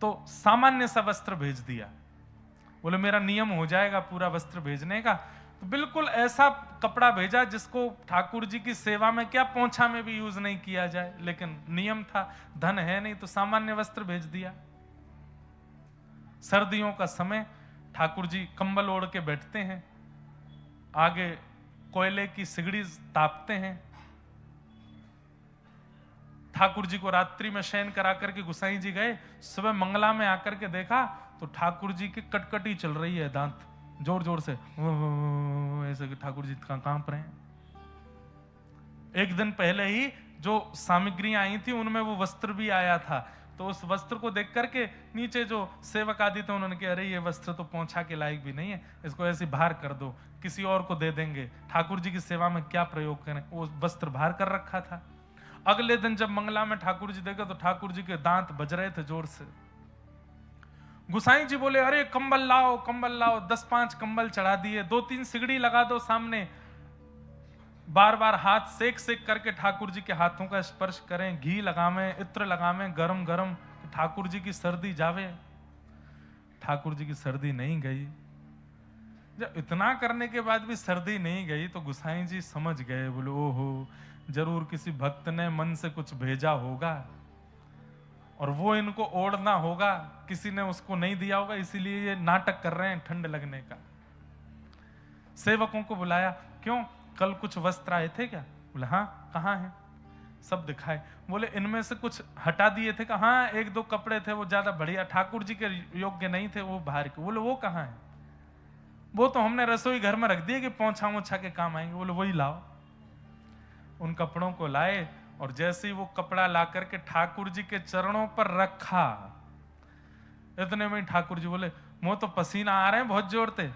तो सामान्य सा वस्त्र भेज दिया। बोले मेरा नियम हो जाएगा पूरा वस्त्र भेजने का, तो बिल्कुल ऐसा कपड़ा भेजा जिसको ठाकुर जी की सेवा में क्या पोंछा में भी यूज नहीं किया जाए, लेकिन नियम था, धन है नहीं तो सामान्य वस्त्र भेज दिया। सर्दियों का समय, ठाकुर जी कंबल ओढ़ के बैठते हैं, आगे कोयले की सिगड़ी तापते हैं। ठाकुर जी को रात्रि में शयन करा करके गुसाई जी गए, सुबह मंगला में आकर के देखा तो ठाकुर जी की कटकटी चल रही है, दांत जोर जोर से ऐसे ठाकुर जी कांप रहे हैं। एक दिन पहले ही जो सामग्रियां आई थी उनमें वो वस्त्र भी आया था, तो उस वस्त्र को देख करके नीचे जो सेवक आदि थे उन्होंने कहा अरे ये वस्त्र तो पोंछा के लायक भी नहीं है, इसको ऐसे बाहर कर दो, किसी और को दे देंगे, ठाकुर जी की सेवा में क्या प्रयोग करें। वो वस्त्र बाहर कर रखा था। अगले दिन जब मंगला में ठाकुर जी देखे तो ठाकुर जी के दांत बज रहे थे जोर से। गुसाई जी बोले अरे कंबल लाओ, कंबल लाओ। 10-5 कंबल चढ़ा दिए, 2-3 सिगड़ी लगा दो सामने, बार बार हाथ सेक सेक करके ठाकुर जी के हाथों का स्पर्श करें, घी लगावें, इत्र लगावें गरम गरम, ठाकुर जी की सर्दी जावे। ठाकुर जी की सर्दी नहीं गई। जब इतना करने के बाद भी सर्दी नहीं गई तो गुसाई जी समझ गए, बोले ओहो जरूर किसी भक्त ने मन से कुछ भेजा होगा और वो इनको ओढ़ना होगा, किसी ने उसको नहीं दिया होगा, इसीलिए ये नाटक कर रहे हैं ठंड लगने का। सेवकों को बुलाया, क्यों कल कुछ वस्त्र आए थे क्या? बोले हाँ, कहाँ हैं? सब दिखाए। बोले इनमें से कुछ हटा दिए थे? कहा हाँ, 1-2 कपड़े थे वो ज्यादा बढ़िया ठाकुर जी के योग्य नहीं थे, वो बाहर के। बोले वो कहाँ है? वो तो हमने रसोई घर में रख दिए कि पोंछा मोछा के काम आएंगे। बोले वही लाओ। उन कपड़ों को लाए और जैसे ही वो कपड़ा ला करके ठाकुर जी के चरणों पर रखा, इतने में ठाकुर जी बोले मुंह तो पसीना आ रहे हैं बहुत जोर से,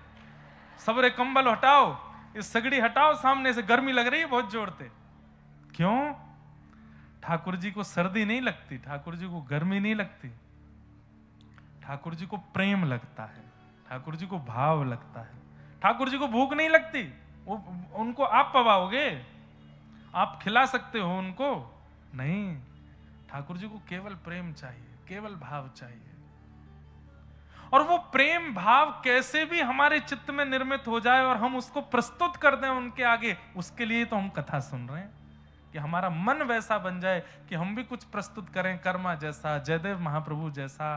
सबरे कंबल हटाओ, इस सगड़ी हटाओ सामने से, गर्मी लग रही है बहुत जोर से। क्यों? ठाकुर जी को सर्दी नहीं लगती, ठाकुर जी को गर्मी नहीं लगती, ठाकुर जी को प्रेम लगता है, ठाकुर जी को भाव लगता है, ठाकुर जी को भूख नहीं लगती। वो उनको आप पवाओगे, आप खिला सकते हो उनको? नहीं, ठाकुर जी को केवल प्रेम चाहिए, केवल भाव चाहिए। और वो प्रेम भाव कैसे भी हमारे चित्त में निर्मित हो जाए और हम उसको प्रस्तुत कर दें उनके आगे, उसके लिए तो हम कथा सुन रहे हैं कि हमारा मन वैसा बन जाए कि हम भी कुछ प्रस्तुत करें, कर्मा जैसा, जयदेव महाप्रभु जैसा,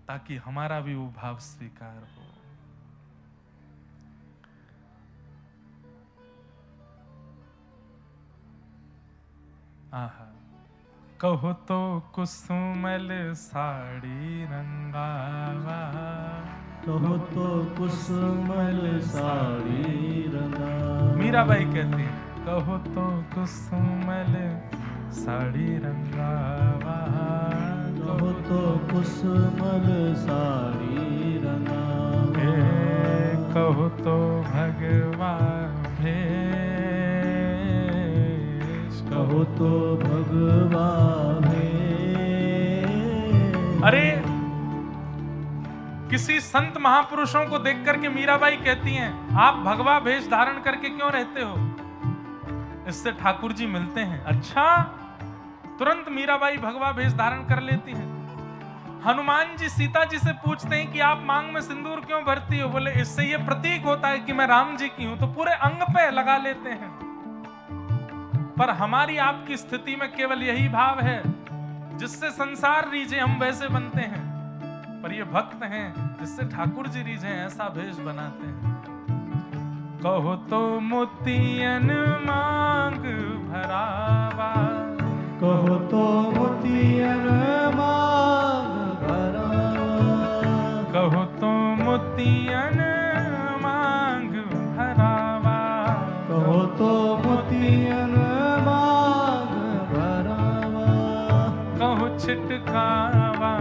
ताकि हमारा भी वो भाव स्वीकार हो। आहा, कहो तो कुसुमल साड़ी रंगावा, कहो तो कुसुमल साड़ी रंगावा। मीराबाई कहती है कहो तो कुसुमल साड़ी रंगावा, कहो तो कुसुमल साड़ी रंगावा, कहो तो भगवा भेष, कहो तो भगवा भेष। अरे किसी संत महापुरुषों को देख करके मीराबाई कहती हैं, आप भगवा भेष धारण करके क्यों रहते हो? इससे ठाकुर जी मिलते हैं। अच्छा, तुरंत मीराबाई भगवा भेष धारण कर लेती हैं। हनुमान जी सीता जी से पूछते हैं कि आप मांग में सिंदूर क्यों भरती हो? बोले इससे ये प्रतीक होता है कि मैं राम जी की हूं। तो पूरे अंग पे लगा लेते हैं। पर हमारी आपकी स्थिति में केवल यही भाव है, जिससे संसार रीझे हम वैसे बनते हैं, पर ये भक्त हैं जिससे ठाकुर जी रीझे ऐसा भेष बनाते हैं। कहो तो मोतियन मांग भरावा, कहो तो मोतियन मांग भरावा, कहो तो मोतियन मांग भरावा, कहो तो मोतियन मांग भरावा, कहो छिटकावा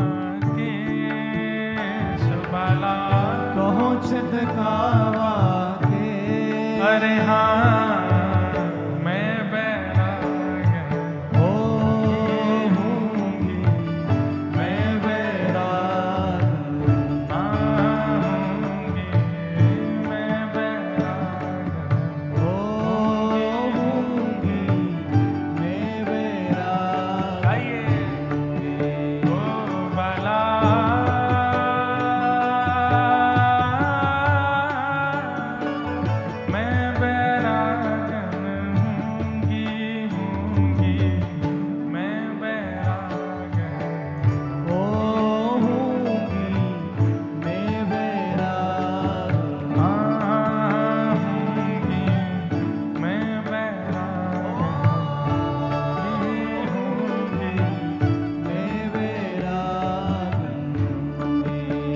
केश बाला, कहो छिटकावा के। अरे हाँ मैं बैराग होऊंगी, मैं बैराग होऊंगी, मैं बैराग होऊंगी, मैं बैराग। आइए ओ बाला, मैं बैरागन होऊंगी, होऊंगी, मैं बैरागन होऊंगी, मैं बैराग होऊंगी, मैं बैरागन होऊंगी। मैं बैराग।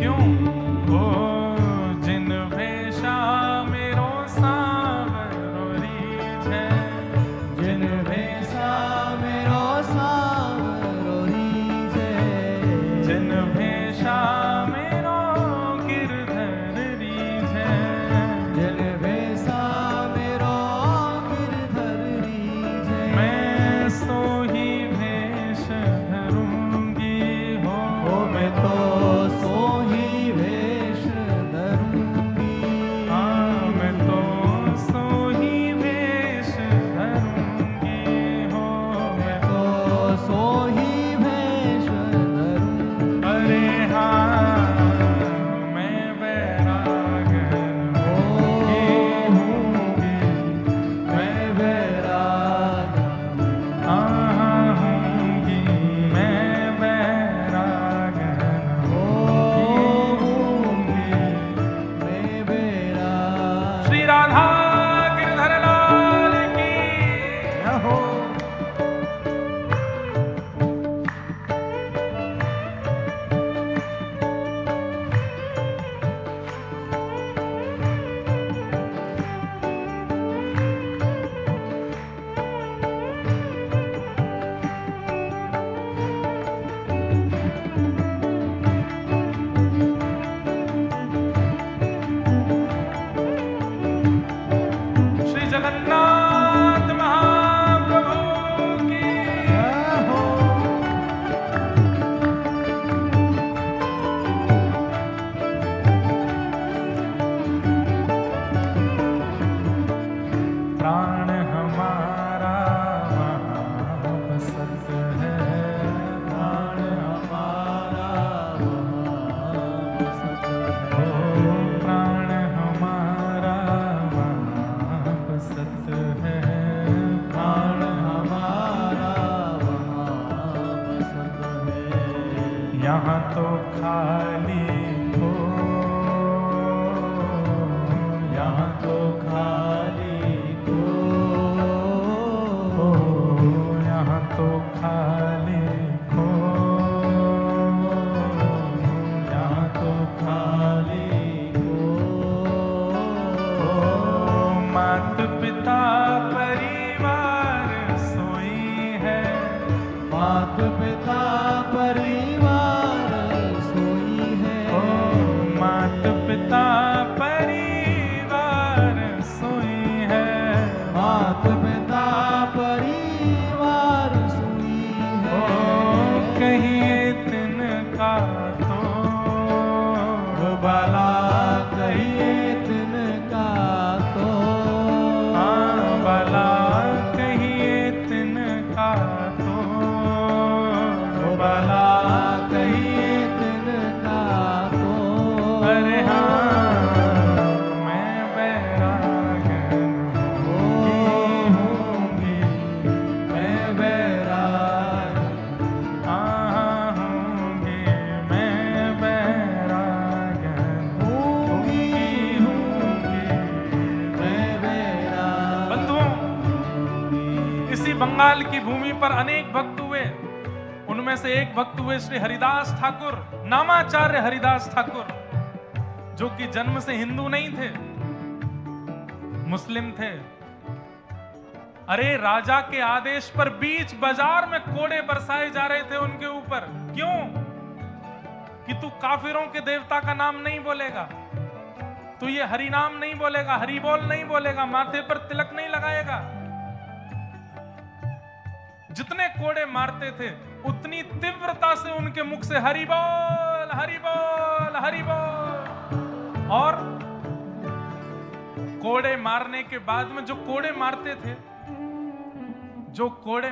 क्यों? ओ जिन भेषा मेरो सांवरो रीझे, जिन भेषा मेरो सांवरो रीझे, जिन भेषा मेरो गिरधर रीझे, जिन भेषा मेरो गिरधर रीझे, मैं सोही भेष धरूंगी हो। ओ मैं तो सोही भेष धरूंगी, हाँ मैं तो सोही भेष धरूंगी हो। मैं तो सोही भेष धरूंगी। अरे हाँ मैं बैरागन होऊंगी, मैं बैराग होऊंगी, मैं बैरागन होऊंगी, मैं बैराग। श्री राधा गिरधर लाल की जय हो। श्री जगन्नाथ महाप्रभु की जय हो। प्राण हमारा वहाँ बसत है, प्राण हमारा वहाँ बसत ओ है, प्राण हमारा वहाँ बसत है, प्राण हमारा वहाँ बसत है। यहाँ तो खाली हो, यहाँ तो खाली को, यहाँ तो खाली हो, यहाँ तो खाली को। मात पिता परिवार सोई है, मात पिता परिवार पिता परिवार सोई है, मात पिता परिवार सुई है। कहिए तिनका तो भला कहिए तिनका तो, भला कहिए तिनका तो, भला कहिए तिनका तो। अरे हाँ मैं बैरागन होंगी मैं बैराग, होंगे मैं बैरागन होंगी मैं बैराग। बंधुओं, इसी बंगाल की भूमि पर अनेक भक्त हुए। उनमें से एक भक्त हुए श्री हरिदास ठाकुर, नामाचार्य हरिदास ठाकुर, जो कि जन्म से हिंदू नहीं थे, मुस्लिम थे। अरे राजा के आदेश पर बीच बाजार में कोड़े बरसाए जा रहे थे उनके ऊपर। क्यों? कि तू काफिरों के देवता का नाम नहीं बोलेगा, तू ये हरि नाम नहीं बोलेगा, हरि बोल नहीं बोलेगा, माथे पर तिलक नहीं लगाएगा। जितने कोड़े मारते थे उतनी तीव्रता से उनके मुख से हरि बोल हरि बोल हरि बोल। और कोड़े मारने के बाद में जो कोड़े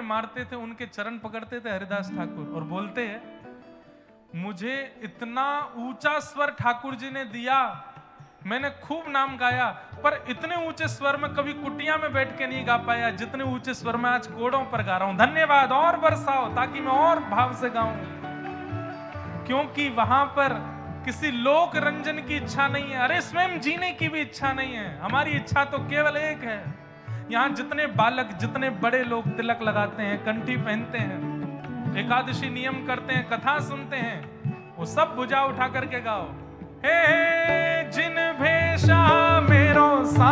मारते थे उनके चरण पकड़ते थे हरिदास ठाकुर और बोलते हैं, मुझे इतना ऊंचा स्वर ठाकुर जी ने दिया, मैंने खूब नाम गाया, पर इतने ऊंचे स्वर में कभी कुटिया में बैठ के नहीं गा पाया जितने ऊंचे स्वर में आज कोड़ों पर गा रहा हूं। धन्यवाद, और बरसाओ ताकि मैं और भाव से गाऊं। क्योंकि वहां पर किसी लोक रंजन की इच्छा नहीं है, अरे स्वयं जीने की भी इच्छा नहीं है। हमारी इच्छा तो केवल एक है। यहां जितने बालक, जितने बड़े लोग तिलक लगाते हैं, कंठी पहनते हैं, एकादशी नियम करते हैं, कथा सुनते हैं, वो सब भुजा उठा करके गाओ, हे जिन भेषा मेरो सा